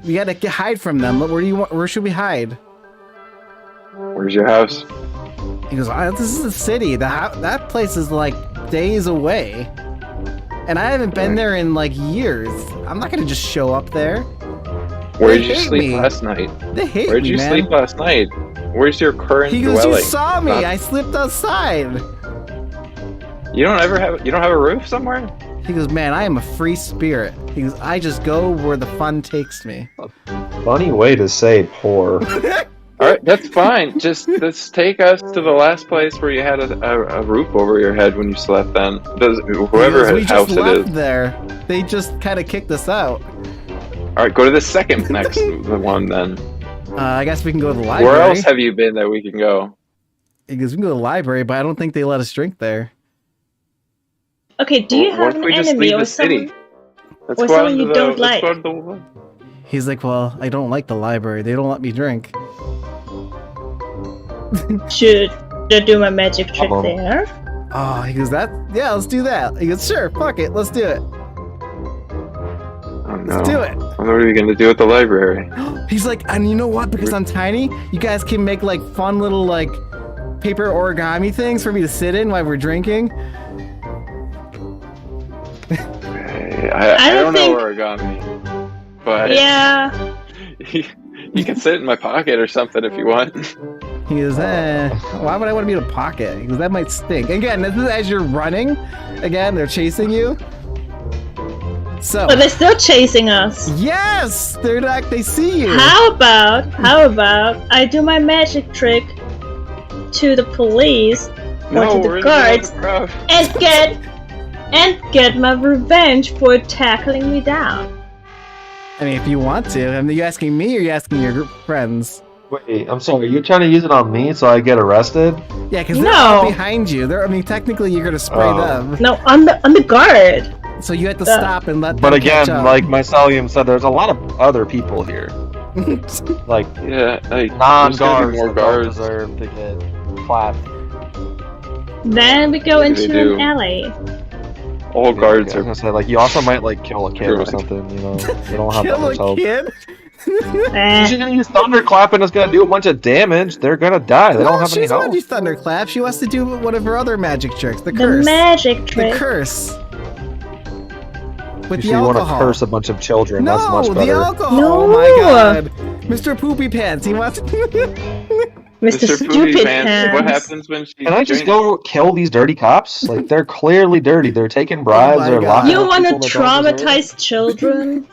we gotta hide from them. Where should we hide?" Where's your house? He goes, "This is a city. That place is like days away, and I haven't been there in like years. I'm not gonna just show up there. Where They did you hate sleep me. last night? They hate Where'd me, you man." sleep last night? Where's your current He goes, dwelling? "You saw me. Not- I slept outside." You don't have a roof somewhere? He goes, "Man, I am a free spirit." He goes, "I just go where the fun takes me." Funny way to say poor. All right, that's fine. Just take us to the last place where you had a roof over your head when you slept. Then whoever we just house it left is. there. They just kind of kicked us out. All right, go to the second next one then. I guess we can go to the library. Where else have you been that we can go? He goes, "We can go to the library, but I don't think they let us drink there." Okay, do you What have if an we just enemy leave or the city? someone? Let's or go out someone into you the. don't Let's go like? to the. He's like, "Well, I don't like the library. They don't let me drink." Should I do my magic trick Come on. there? Oh, he goes, "Yeah, let's do that." He goes, "Sure, fuck it, let's do it." Oh no. Let's do it. What are you going to do at the library? He's like, and you know what? Because I'm tiny, you guys can make like fun little like paper origami things for me to sit in while we're drinking. I don't know origami, but Yeah. you can sit in my pocket or something if you want. He goes, why would I want to be in a pocket? Because that might stink. Again, this is as you're running. Again, they're chasing you. So. But they're still chasing us. Yes, they see you. How about I do my magic trick to the police or to the guards and get my revenge for tackling me down. I mean, if you want to. I mean, are you asking me or are you asking your group friends? Wait, I'm sorry. You're trying to use it on me so I get arrested? Yeah, because they're all behind you. I mean, technically, you're gonna spray them. No, on the guard. So you have to stop and let them But again, catch up. like Mycelium said, there's a lot of other people here. Like, yeah, non-guards more that don't guards. deserve to get clapped. Then we go What do into they do? an alley. All guards I was are. gonna say, like, you also might like kill a kid or Right. something. You know, they don't have that Kill much a help. kid? Eh. She's gonna use thunderclap and it's gonna do a bunch of damage. They're gonna die. They don't have she any doesn't want help. to do thunderclap. She wants to do one of her other magic tricks. The The curse. magic trick. The curse. With You the want to alcohol. curse a bunch of children. No, That's much the better. alcohol. No. Oh my god. Mr. Poopy Pants. He wants Mr. Poopy Stupid Pants. Pants. What happens when she? Can I just go kill these dirty cops? Like, they're clearly dirty. They're taking bribes. my They're God. locking You up want to people that don't deserve it. traumatize children?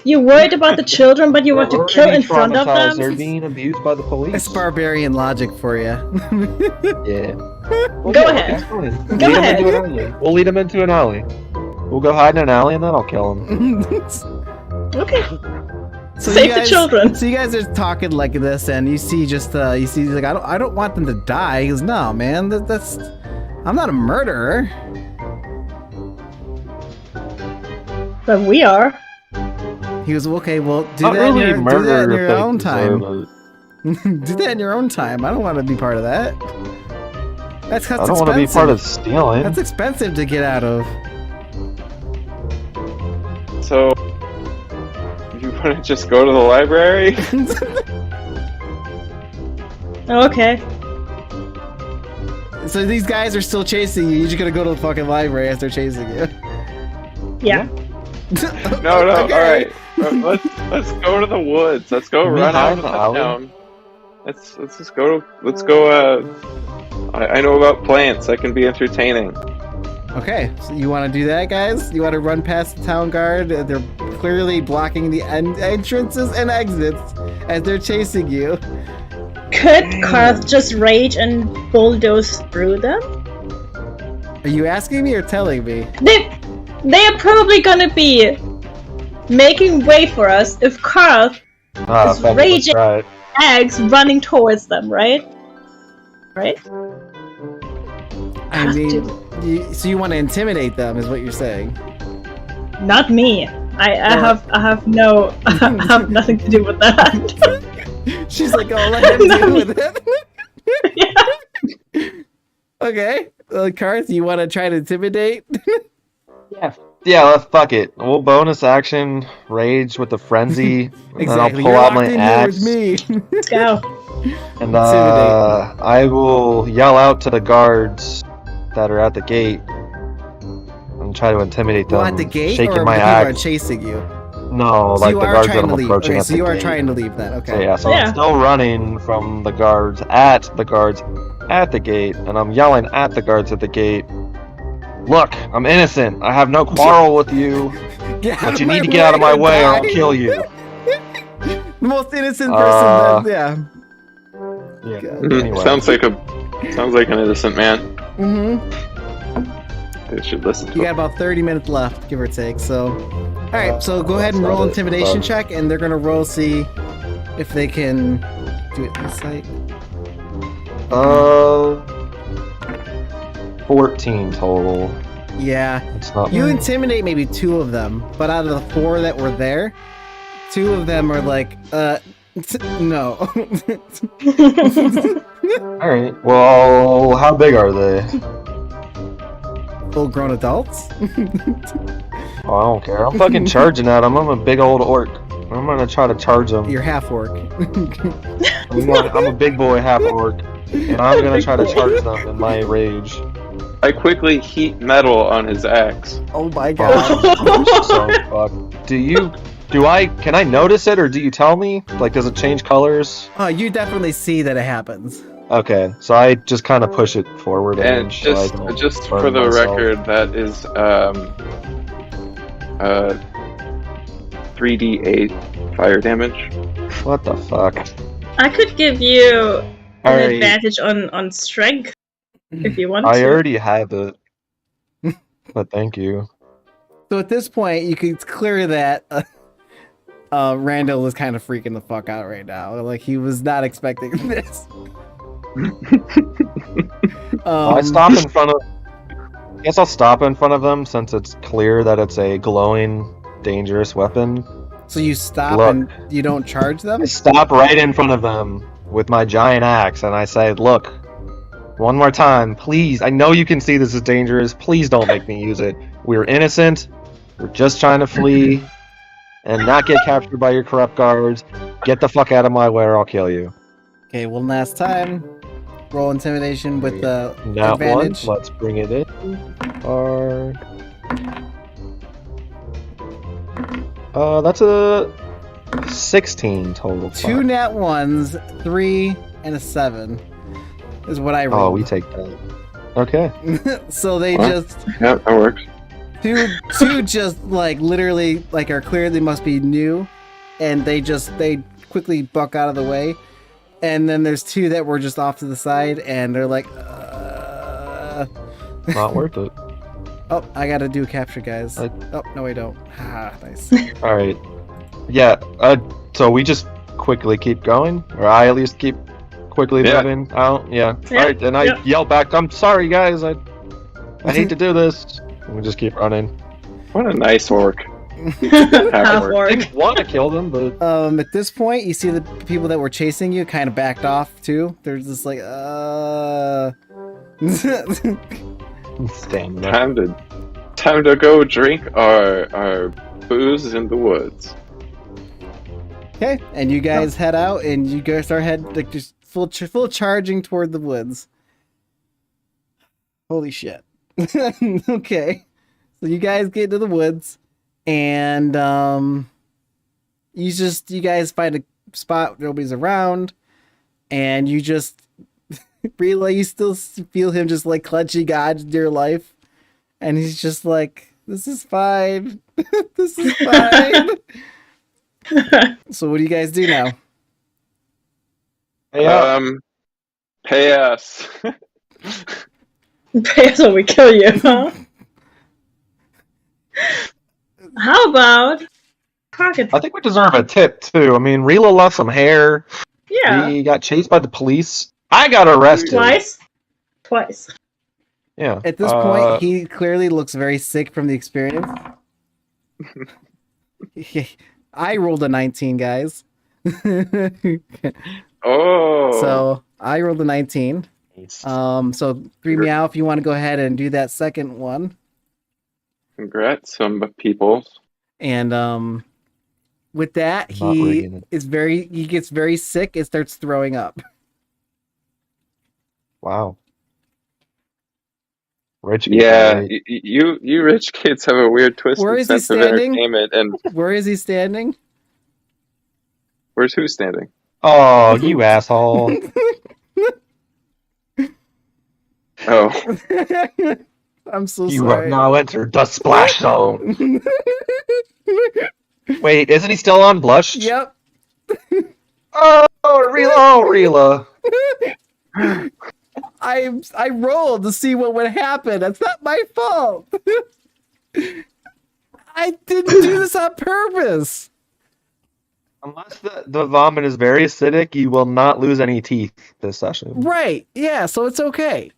You're worried about the children, but you want to They're kill already in front of traumatized. They're them? being abused by the police. It's barbarian logic for you. Yeah. Go ahead. Go ahead. We'll lead him into an alley. We'll go hide in an alley and then I'll kill him. Okay. So Save you the guys- children. So you guys are talking like this, and you see he's like, I don't want them to die. He goes, no, man, that's I'm not a murderer. But we are. He goes, okay, well, do Not that in really your, do murder that in if your they own time. deserve it. Do that in your own time. I don't want to be part of that. That's I don't want to be part of stealing. That's expensive to get out of. So, you want to just go to the library? Okay. So these guys are still chasing you. You're just gonna go to the fucking library as they're chasing you. Yeah. No, Okay. all right. Let's go to the woods. Let's go You mean run hide out in of the the alley? town. Let's just go. Let's go. I know about plants. That can be entertaining. Okay, so you want to do that, guys? You want to run past the town guard? They're clearly blocking the entrances and exits as they're chasing you. Could Karth just rage and bulldoze through them? Are you asking me or telling me? They are probably gonna be making way for us if Karth Ah, is fuck it, let's raging try it. eggs running towards them, right? Right? I mean, so you want to intimidate them, is what you're saying? Not me. I have no I have nothing to do with that. She's like, oh, let him deal with it. Yeah. Okay, Karth, you want to try to intimidate? Yeah, let's fuck it. We'll bonus action rage with the frenzy. And then I'll Exactly. pull You're out locked my in here axe. with me. Let's go. And I will yell out to the guards that are at the gate and try to intimidate them. Well, at the gate, shaking or my people are axe. chasing you? No, So like you the are guards that trying I'm to leave. approaching Okay, at so the you are gate. trying to leave then. So Okay. yeah, so Yeah. I'm still running from the guards at the gate, and I'm yelling at the guards at the gate. Look, I'm innocent. I have no quarrel with you, but you need to get out of my way or I'll kill you. The most innocent person. Yeah. Anyway. Sounds like an innocent man. Mm-hmm. I should listen to You him. got about 30 minutes left, give or take. So, all right. So go ahead and roll intimidation check, and they're gonna roll see if they can do it insight. 14 total. Yeah. It's not. You intimidate maybe 2 of them, but out of the 4 that were there, 2 of them are like, no. All right. Well, how big are they? Full-grown adults. Oh, I don't care. I'm fucking charging at him. I'm a big old orc. I'm gonna try to charge him. You're half orc. I'm a big boy half orc, and I'm gonna try to charge them in my rage. I quickly heat metal on his axe. Oh my god. So fucked. Can I notice it, or do you tell me? Like, does it change colors? Oh, you definitely see that it happens. Okay, so I just kind of push it forward And inch so I just don't just burn for the myself. record, that is 3d8 fire damage. What the fuck? I could give you an Alright. advantage on strength if you want I to. already have it. But thank you. So at this point, it's clear that Randall was kind of freaking the fuck out right now. Like, he was not expecting this. I stop in front of. I guess I'll stop in front of them since it's clear that it's a glowing, dangerous weapon. So you stop Look. and you don't charge them? I stop right in front of them with my giant axe and I say, "Look, one more time, please. I know you can see this is dangerous. Please don't make me use it. We're innocent. We're just trying to flee and not get captured by your corrupt guards. Get the fuck out of my way or I'll kill you." Okay, one last time. Roll intimidation with the That advantage. one, let's bring it in. That's a 16 total. Two nat ones, 3, and a 7 is what I rolled. Oh, we take that. Okay. So they Huh? just Yeah, that works. two just like literally like are clear they must be new, and they quickly buck out of the way, and then there's 2 that were just off to the side, and they're like, Not worth it. oh, I gotta do capture, guys. I- Oh no, I don't. Ah, nice. All right. Yeah. So we just quickly keep going, or I at least keep quickly Yeah. moving out. Yeah. Yeah, All right. And I yep. yell back, "I'm sorry, guys. I hate to do this." And we just keep running. What a nice orc. Half orc. orc. I want to kill them, but At this point, you see the people that were chasing you kind of backed off too. They're just like, stamina. Time to go drink our booze in the woods. Okay, and you guys head out, and you guys start like just full charging toward the woods. Holy shit! Okay, so you guys get into the woods, and you guys find a spot where nobody's around, and you just realize you still feel him just like clutching on dear life, and he's just like, "This is fine. This is fine." So what do you guys do now? Hey, Pay us. Pay us or we kill you, huh? How about pocket? I think we deserve a tip too. I mean, Rila lost some hair. Yeah, He got chased by the police. I got arrested. twice. Yeah. At this point, he clearly looks very sick from the experience. I rolled a 19, guys. Oh. So I rolled a 19. So 3 meow if you want to go ahead and do that second one. Congrats, some people. And with that, Not he rigging it. he gets very sick and starts throwing up. Wow. Rich people, Yeah, right? you rich kids have a weird twisted Where is he sense of standing? entertainment. And Where is he standing? where's who standing? Oh, you asshole. Oh, I'm so You have sorry. now entered the splash zone. Wait, isn't he still on blush? Yep. Oh, Rila. I rolled to see what would happen. That's not my fault. I didn't do this on purpose. Unless the vomit is very acidic, you will not lose any teeth this session. Right. Yeah, so it's okay.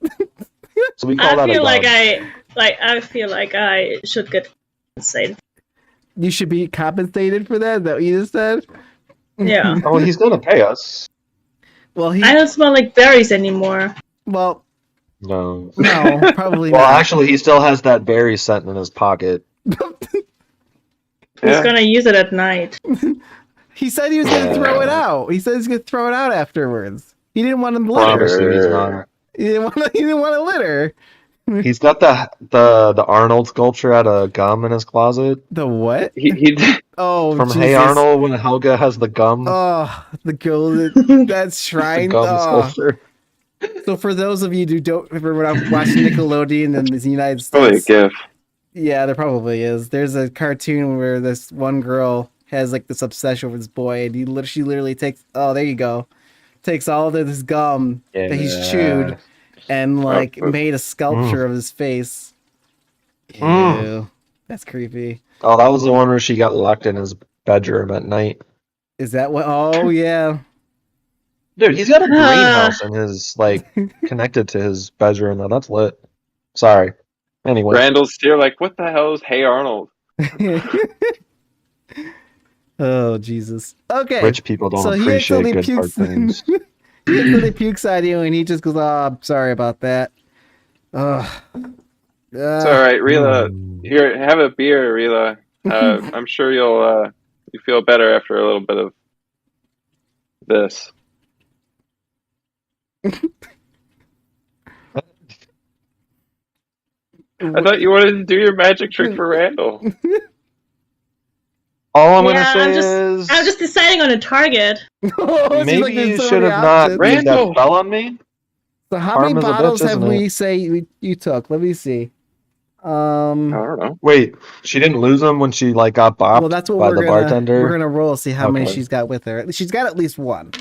So we call I that a feel like dub. I feel like I should get compensated. You should be compensated for that. Is that what you just said? Yeah. Oh, he's gonna pay us. Well, I don't smell like berries anymore. well, No. no, probably Well, not. actually, he still has that berry scent in his pocket. He's gonna use it at night. He said he was gonna throw it out. He said he's gonna throw it out afterwards. He didn't want him to litter. Promise you he's not. He didn't want to litter. He's got the Arnold sculpture out of gum in his closet. The what? He Oh, From Jesus. Hey Arnold, when Helga has the gum. Oh, the golden that shrine. the gum Oh. sculpture. So for those of you who don't remember watching Nickelodeon in the United probably a States, GIF. yeah, there probably is. There's a cartoon where this one girl has like this obsession with this boy, and she literally takes. Oh, there you go. Takes all of this gum that he's chewed, and like made a sculpture of his face. Ew, that's creepy. Oh, that was the one where she got locked in his bedroom at night. Is that what? Oh yeah. Dude, he's got a greenhouse in his connected to his bedroom. Now that's lit. Sorry. Anyway, Randall's still like, what the hell is Hey Arnold? Oh Jesus. Okay. rich people don't So he appreciate accidentally good cartoons. He accidentally pukes at you, and he just goes, "Oh, I'm sorry about that." It's alright, Rila. Here, have a beer, Rila. I'm sure you feel better after a little bit of this. I thought you wanted to do your magic trick for Randall. All I'm Yeah, gonna say is I'm just deciding on a target. Oh, it seems maybe like there's you so should many have not options. made that Randall! spell on me. So how many Karma's a bitch, bottles have isn't we it? say you took? Let me see. I don't know. Wait, she didn't lose them when she got bopped Well, that's what by we're the gonna bartender. we're gonna roll, see how many Okay. she's got with her. She's got at least one.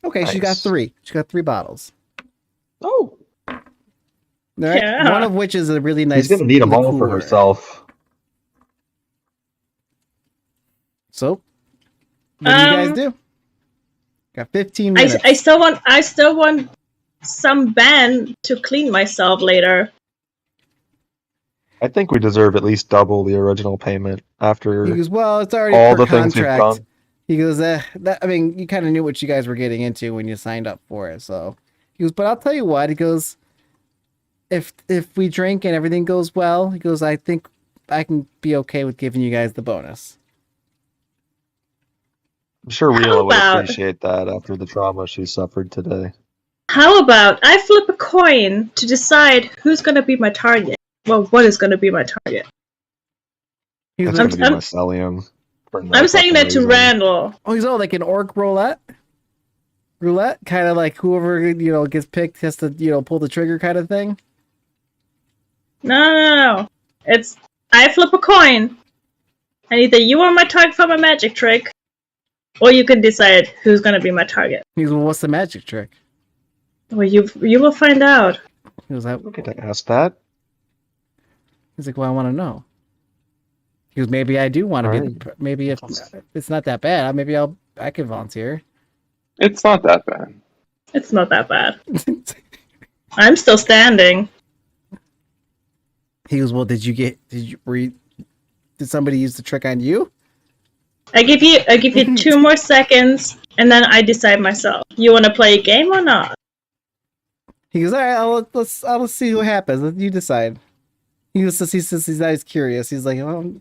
Okay, she got Nice. 3. She got 3 bottles. Oh, All right, Yeah. one of which is a really nice. she's gonna need them all for liqueur. herself. So, what do you guys do? Got 15 minutes. I still want some ban to clean myself later. I think we deserve at least double the original payment after He goes, well, it's already all per the things we've contract. done. He goes, I mean, you kind of knew what you guys were getting into when you signed up for it. So he goes, but I'll tell you what. He goes, if we drink and everything goes well, he goes, I think I can be okay with giving you guys the bonus. I'm sure How Rila would about- appreciate that after the trauma she suffered today. How about I flip a coin to decide who's gonna be my target? Well, what is gonna be my target? He That's goes, gonna be my Celium. for no I'm saying fucking that to reason. Randall. oh, he's all like an orc roulette, kind of like whoever gets picked has to pull the trigger kind of thing. No. It's I flip a coin, and either you are my target for my magic trick, or you can decide who's gonna be my target. He goes, well, what's the magic trick? Well, you will find out. He goes, I don't get to ask that. he's like, well, I want to know. He goes, maybe I do want to be. Alright. Maybe if it's not that bad, maybe I could volunteer. It's not that bad. It's not that bad. I'm still standing. He goes, well, did somebody use the trick on you? I give you 2 more seconds, and then I decide myself. You want to play a game or not? He goes, all right, I'll see what happens. You decide. He says he's always curious. He's like, well,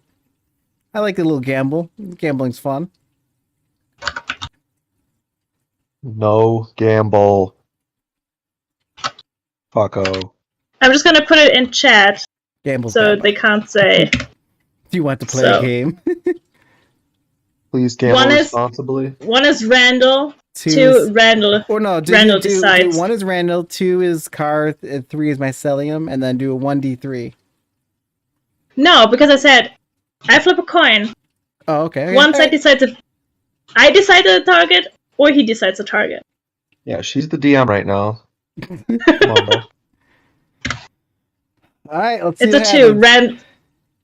I like a little gamble. Gambling's fun. No gamble. Fucko. I'm just gonna put it in chat Gamble's so gambling. they can't say. Do you want to play So- a game? Please gamble One is- responsibly. One is Randall. Two Two is- Randall. Or no, Randall decides. 1 is Randall, 2 is Car, and 3 is mycelium, and then do a 1d3. No, because I said I flip a coin. Oh, okay. Once I decide if I decide the target or he decides the target. Yeah, she's the DM right now. Come on, bro. All right, let's see. It's a what 2. happens.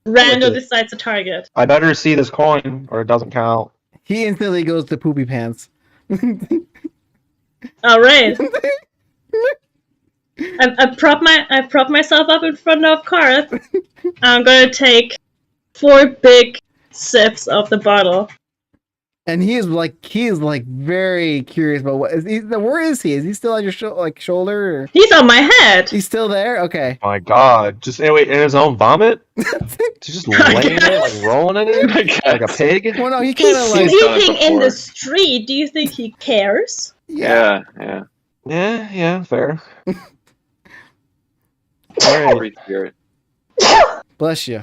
Randall Okay. decides the target. I better see this coin, or it doesn't count. He instantly goes to poopy pants. All right. I prop myself up in front of Karth. I'm gonna take 4 big sips of the bottle. And he is very curious about what is he. Where is he? Is he still on your shoulder? Or? He's on my head. He's still there. Okay. My God, just wait in his own vomit? He's just laying there, like rolling in it, like a pig. Well, no, he He's kind of like. sleeping in before. the street. Do you think he cares? Yeah. Yeah, fair. All right. Free spirit. Bless you.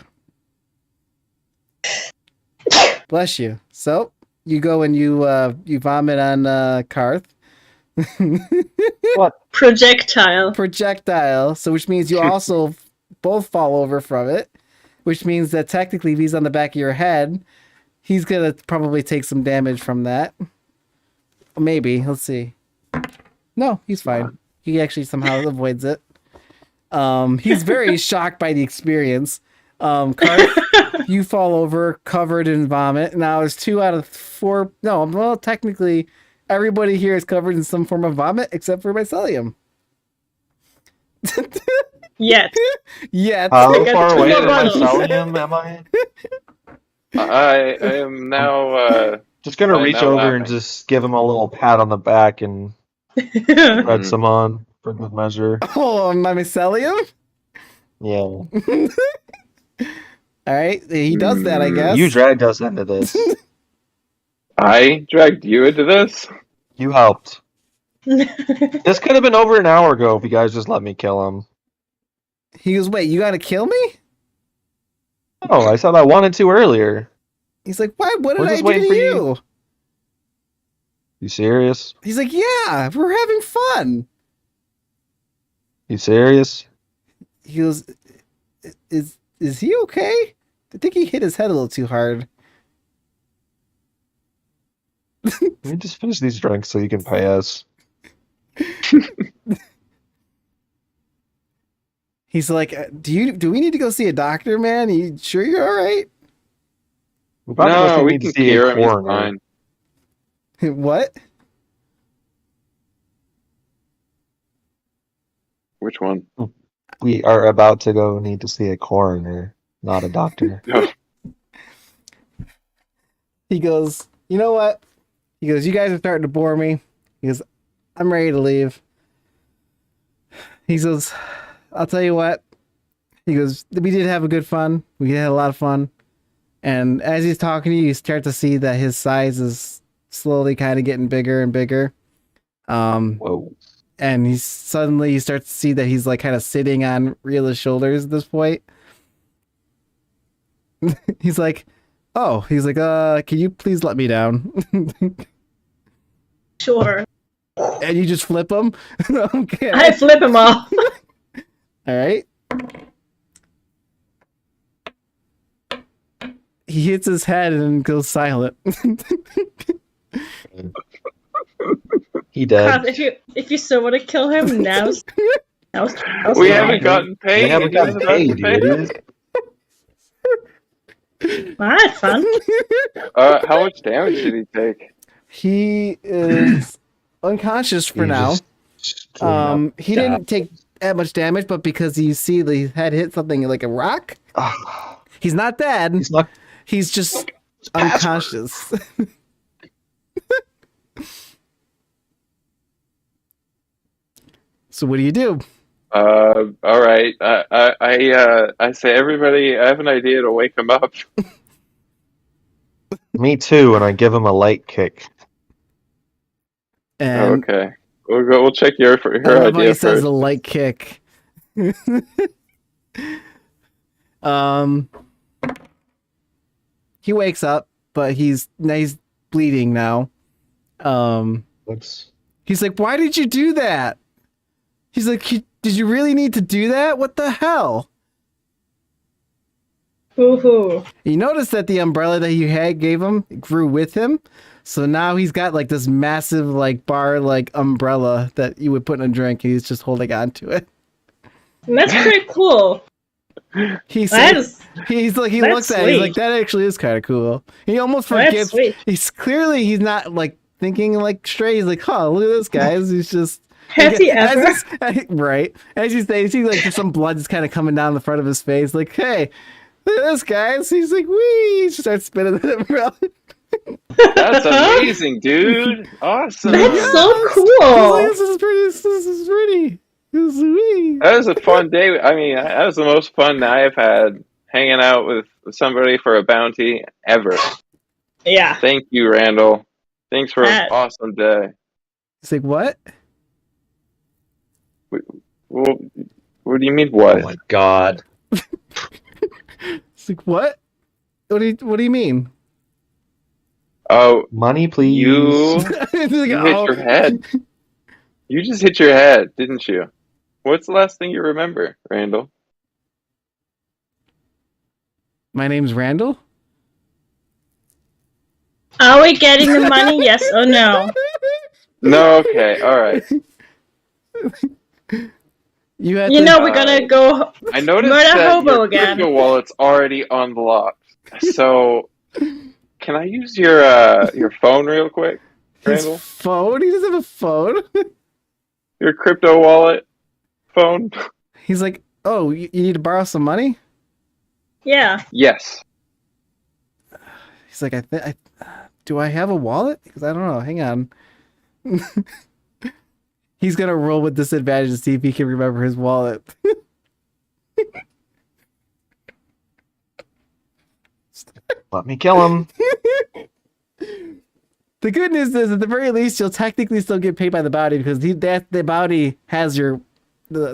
Bless you. So you go and you vomit on Karth. What? Projectile. So which means you also both fall over from it, which means that technically if he's on the back of your head, he's gonna probably take some damage from that. Maybe. Let's see. No, he's fine. He actually somehow avoids it. He's very shocked by the experience. Karth, you fall over covered in vomit. Now it's 2 out of 4. No, well, technically everybody here is covered in some form of vomit except for Mycelium. Yet. Yet. How I got far 2 away more from bottles. Mycelium am I? I am now. Just gonna I'm reach now over and laughing. just give him a little pat on the back and spread some on for good measure. Oh, my Mycelium? Yeah. All right, he does that, I guess. You dragged us into this. I dragged you into this. You helped. This could have been over an hour ago if you guys just let me kill him. He goes, wait, you gotta kill me? Oh, I said I wanted to earlier. He's like, what? What We're did I just do waiting to for you? you. You serious? He's like, yeah, we're having fun. You serious? He goes, is he okay? I think he hit his head a little too hard. Let me just finish these drinks so you can pay us. He's like, do we need to go see a doctor, man? You sure you're all right? We probably No, just we need to can see cure a him. He's coroner. fine. What? Which one? We are about to go need to see a coroner, not a doctor. He goes, you know what? He goes, you guys are starting to bore me. He goes, I'm ready to leave. He goes, I'll tell you what. He goes, we did have a good fun. We had a lot of fun. And as he's talking to you, you start to see that his size is slowly kind of getting bigger and bigger. Whoa. And he starts to see that he's like kind of sitting on Riela's shoulders at this point. He's like, can you please let me down? Sure. And you just flip him? Okay. I flip him off. All right. He hits his head and goes silent. He dead. God, if you still want to kill him, now's We the haven't time. gotten paid. We haven't gotten paid, you idiot. I had fun. How much damage did he take? He is unconscious for now. He didn't take that much damage, but because you see the head hit something like a rock, he's not dead. He's not. He's just unconscious. So what do you do? All right. I say, everybody, I have an idea to wake him up. Me too, and I give him a light kick. And Okay, we'll check your everybody idea says first. a light kick. He wakes up, but he's bleeding now. What's He's like, why did you do that? He's like, did you really need to do that? What the hell? Woohoo. You notice that the umbrella that you gave him grew with him. So now he's got like this massive like bar like umbrella that you would put in a drink, and he's just holding on to it. And that's pretty cool. He looks That's at it, he's like, sweet. that actually is kind of cool. He almost That's forgets. sweet. He's not like thinking like straight. He's like, huh, look at this guy. He's just Has he ever? right. As you say, see like just some blood is kind of coming down the front of his face. Like, hey, look at this guy. So he's like, wee. He starts spinning the umbrella. That's amazing, dude. Awesome. That's so He's cool. like, this is pretty. This is pretty. This is sweet. That was a fun day. I mean, that was the most fun I have had hanging out with somebody for a bounty ever. Yeah. Thank you, Randall. Thanks for an That- awesome day. He's like, what? Well, what do you mean, Oh what? my god. He's like, what? What do you mean? Oh, Money, please. you He's like, hit oh. your head. You just hit your head, didn't you? What's the last thing you remember, Randall? My name's Randall. Are we getting the money? Yes or no? No, okay, all right. You had You to, know we're gonna go. I noticed Murder that hobo your again. crypto wallet's already unlocked. So, can I use your phone real quick, his Randall? phone. He doesn't have a phone. Your crypto wallet phone? He's like, oh, you need to borrow some money. Yeah. Yes. He's like, do I have a wallet? Because I don't know. Hang on. He's gonna roll with disadvantage to see if he can remember his wallet. Let me kill him. The good news is, at the very least, you'll technically still get paid by the bounty because the bounty has the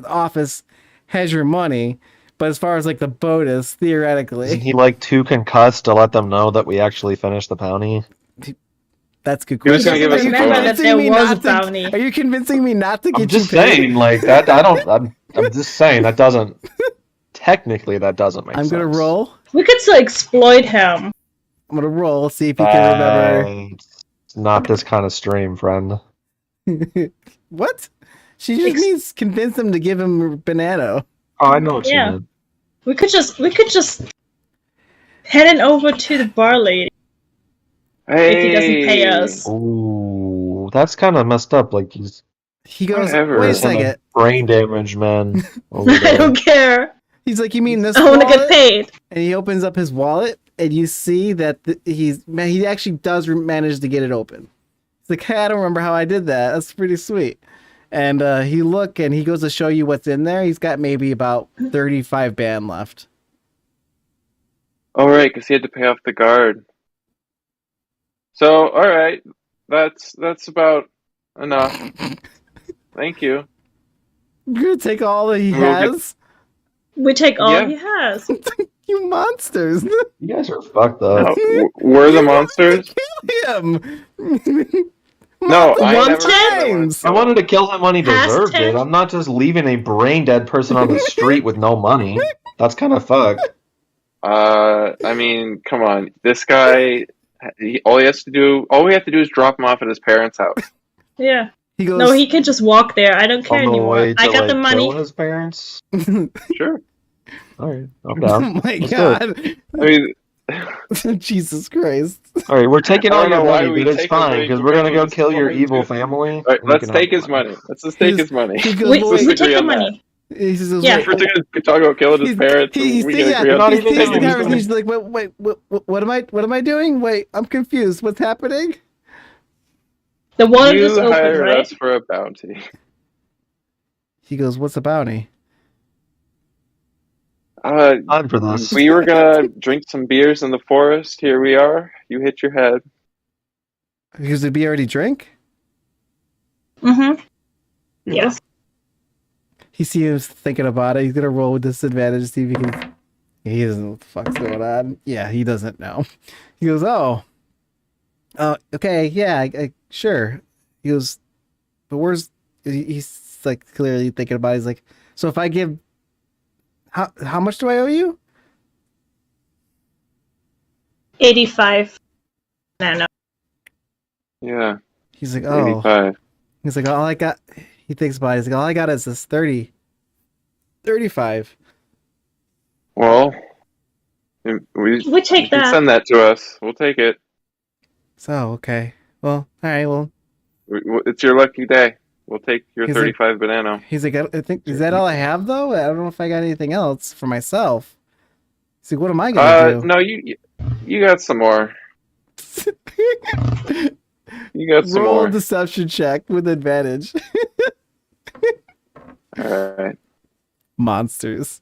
office has your money. But as far as like the bonus, Isn't theoretically, he like too concussed to let them know that we actually finished the bounty? that's a good He was question. gonna give us Are you a bonus. convincing There me was not a bounty. Are you convincing me not to get I'm just you paid? saying, like that. I don't. I'm just saying that doesn't. Technically, that doesn't make I'm sense. gonna roll. We could still exploit him. I'm gonna roll. See if he can remember. It's not this kind of stream, friend. What? She just needs to convince him to give him Banano. Oh, I know what Yeah. you meant. We could just head it over to the bar lady Hey. if he doesn't pay us. Ooh, that's kind of messed up. Like he's He goes, Whatever. wait a there's some second. brain damage, man. Over I there. don't care. He's like, you mean this I want to wallet? get paid. And he opens up his wallet, and you see that he actually does manage to get it open. He's like, hey, I don't remember how I did that. That's pretty sweet. And he goes to show you what's in there. He's got maybe about 35 band left. All right, because he had to pay off the guard. So, all right, that's about enough. Thank you. You're gonna take all that he We'll get- has? We take all Yeah. he has. You monsters! You guys are fucked up. We're the monsters. Him! No, I One never. times. I wanted to kill him when he Past deserved it. tense. I'm not just leaving a brain dead person on the street with no money. That's kind of fucked. I mean, come on. This guy, all we have to do is drop him off at his parents' house. Yeah. He goes, No, he can just walk there. I don't care On the anymore. way to I got like, the money. kill his parents. Sure. All right, I'm oh down. my Let's do god. I mean, Jesus Christ. All right, we're taking I all don't your know why money, we but it's take a fine break. because We're we're gonna gonna go just kill your go evil into- family. all right, and you let's can have take the his money. Let's just take He's- his money. He goes, We, well, we wait. take the on that. money. He says, Yeah. If we're gonna talk about killing his parents, we can agree You're not on even he's doing the it. conversation. He's like, what am I doing? Wait, I'm confused. What's happening? The wallet You is open, hired right? us for a bounty. He goes, what's a bounty? Time for this. We were gonna drink some beers in the forest. Here we are. You hit your head. Because did we already drink? Mm-hmm. Yes. He seems thinking about it. He's gonna roll with disadvantage to see if he can. He doesn't know what the fuck's going on. Yeah, he doesn't know. He goes, oh, okay, yeah, sure. He goes, but where's? He's like clearly thinking about it. He's like, so if I give, how much do I owe you? 85. No. Yeah, He's like, oh. 85. He's like, all I got. He thinks about it. He's like, all I got is this 35. Well, we We take you can that. send that to us. We'll take it. So, okay. Well, all right. Well, It's your lucky day. We'll take your He's like- 35 banana. he's like, I think, is that all I have though? I don't know if I got anything else for myself. He's like, what am I gonna do? No, you got some more. You got some Roll more. a deception check with advantage. All right. Monsters.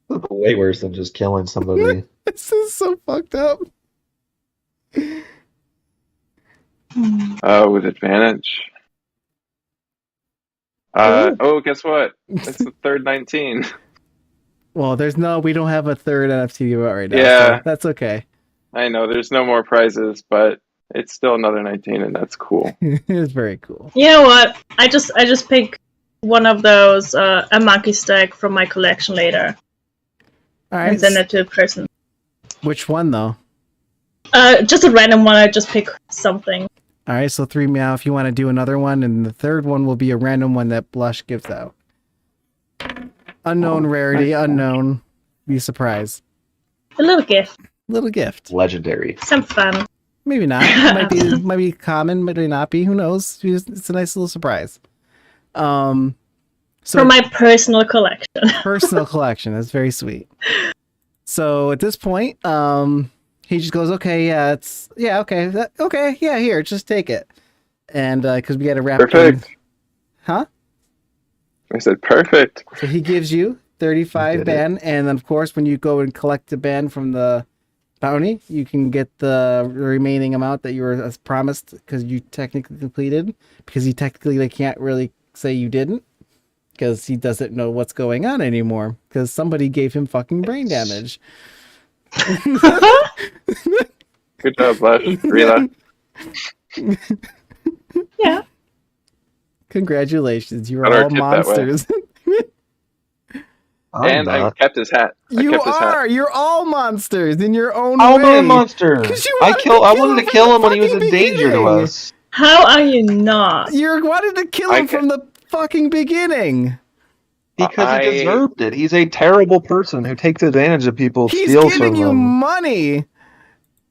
Way worse than just killing somebody. This is so fucked up. With advantage. Guess what? It's the third 19. Well, we don't have a third NFT right now. Yeah. So that's okay. I know there's no more prizes, but it's still another 19, and that's cool. It's very cool. You know what? I just pick one of those a monkey stack from my collection later All and right. send it to a person. Which one though? Just a random one. I just pick something. All right. So 3 meow if you want to do another one, and the third one will be a random one that Blush gives out. Unknown rarity, unknown. Be surprised. A little gift. Little gift. Legendary. Some fun. Maybe not. Might be common, might not be. Who knows? It's a nice little surprise. So For my personal collection. personal collection. That's very sweet. So at this point, he just goes, "Okay, here, just take it." And because we got to wrap. Perfect. Huh? I said perfect. So he gives you 35 Did ban, and then of course, when you go and collect the ban from the bounty, you can get the remaining amount that you were promised because you technically completed. Because he technically can't really say you didn't, because he doesn't know what's going on anymore. Because somebody gave him fucking brain damage. Good job, Blush. Rila. Yeah. Congratulations, you're Better all tip that way. monsters. And I kept his hat. You're all monsters in your own I'm way. a monster. 'Cause you I wanted wanted to to kill kill him him when he was from a the danger to beginning. us. How are you not? You wanted to kill him from the fucking beginning. Because he deserved it. He's a terrible person who takes advantage of people, He's steals giving from you them. money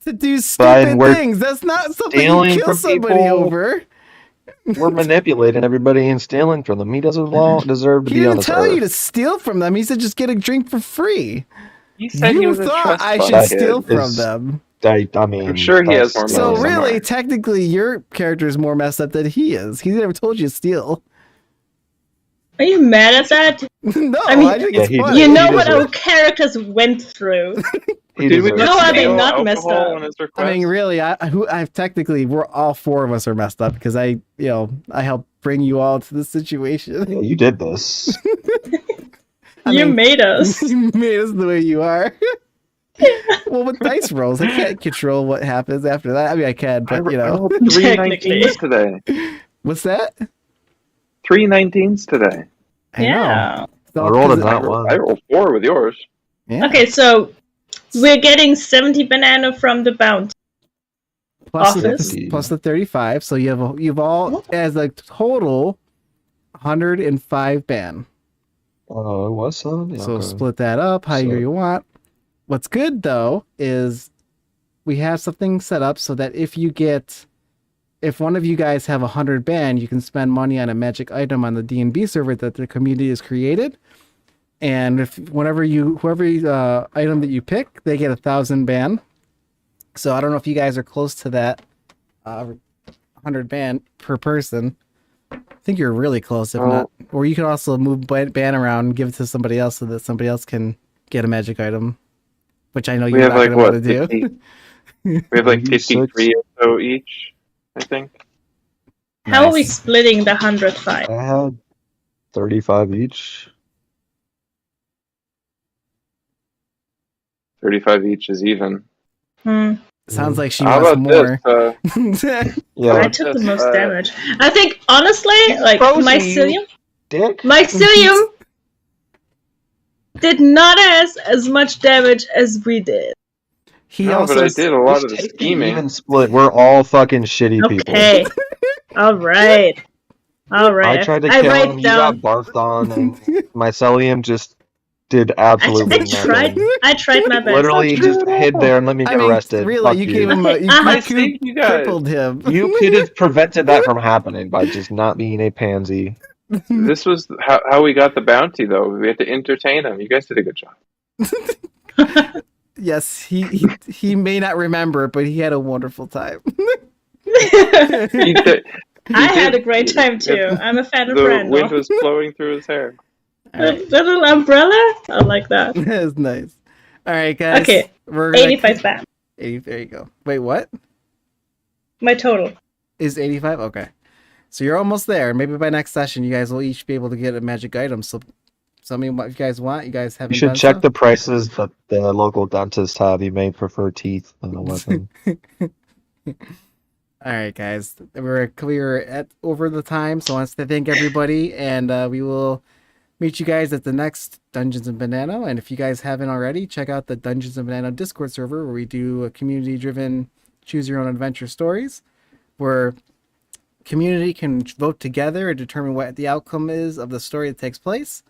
to do But stupid we're things. That's not something you stealing kill from somebody people. over. We're manipulating everybody and stealing from them. He doesn't deserve to He be on didn't this tell you to earth. steal from them. He said just get a drink for free. He said he You was a thought trust I fund should kid. steal from Is- them. I mean, I'm sure he has that's- more So money really, somewhere. technically, your character is more messed up than he is. He never told you to steal. Are you mad at that? No, I mean, think Yeah, it's he funny. You know he what deserves- our characters went through. He Did we deserves How not are they steal not messed alcohol up? on his request? I mean, really, I've technically, we're all 4 of us are messed up because I helped bring you all to this situation. Yeah, you did this. You made us. You made us the way you are. Well, with dice rolls, I can't control what happens after that. I mean, I can, but I rolled 3 Technically. 19s today. What's that? 3 19s today. I know. Yeah. It's all I rolled a 'cause nat I one. rolled 4 with yours. Yeah. Okay, so we're getting 70 banana from the bounty. Plus Office. the 35, so you've all as a total 105 ban. Oh, it was 7? Yeah, So okay. split that up how So- you want. What's good though is we have something set up so that if one of you guys have 100 ban, you can spend money on a magic item on the D&B server that the community has created. And whoever item that you pick, they get 1,000 ban. So I don't know if you guys are close to that 100 ban per person. I think you're really close, if not. Or you can also move ban around and give it to somebody else so that somebody else can get a magic item, which I know We you're have not like going to want what? to 50, do. we have like 56. 53 or so each, I think. How are we Nice. splitting the 105? I had 35 each. 35 each is even. Sounds like she How wants about more. this? Yeah, I took the most uh, damage. I think, honestly, like, frozen, Mycelium dick. did not as much damage as we did. He No, also but I did a lot of Just the take the scheming. even split. We're all fucking shitty people. Okay. Alright. Alright. I tried to I kill write him. You down. got barfed on, and Mycelium just did absolutely nothing. I tried my best. Literally just hid there and let me I get mean, arrested. really, Fuck you you. gave him Okay, you I saved you guys. crippled him. You could have prevented that from happening by just not being a pansy. This was how we got the bounty, though. We had to entertain him. You guys did a good job. Yes, he may not remember, but he had a wonderful time. He did- I he had did- a great time too. I'm a fan of The Brando. wind was blowing through his hair. All right. The little umbrella? I like that. That's nice. All right, guys. Okay, We're gonna 85 back. 80, there you go. Wait, what? My total. Is 85? Okay. So you're almost there. Maybe by next session, you guys will each be able to get a magic item. So, tell me what you guys want. You guys haven't You should done check so? the prices that the local dentists have. You may prefer teeth than a weapon. All right, guys. We're at over the time, so I want to thank everybody, and we will meet you guys at the next Dungeons and Banano. And if you guys haven't already, check out the Dungeons and Banano Discord server where we do a community-driven choose your own adventure stories, where community can vote together and determine what the outcome is of the story that takes place.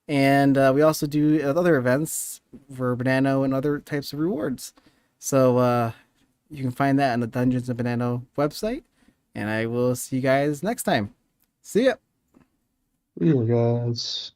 And we also do other events for Banano and other types of rewards. So you can find that on the Dungeons and Banano website. And I will see you guys next time. See ya. See you guys.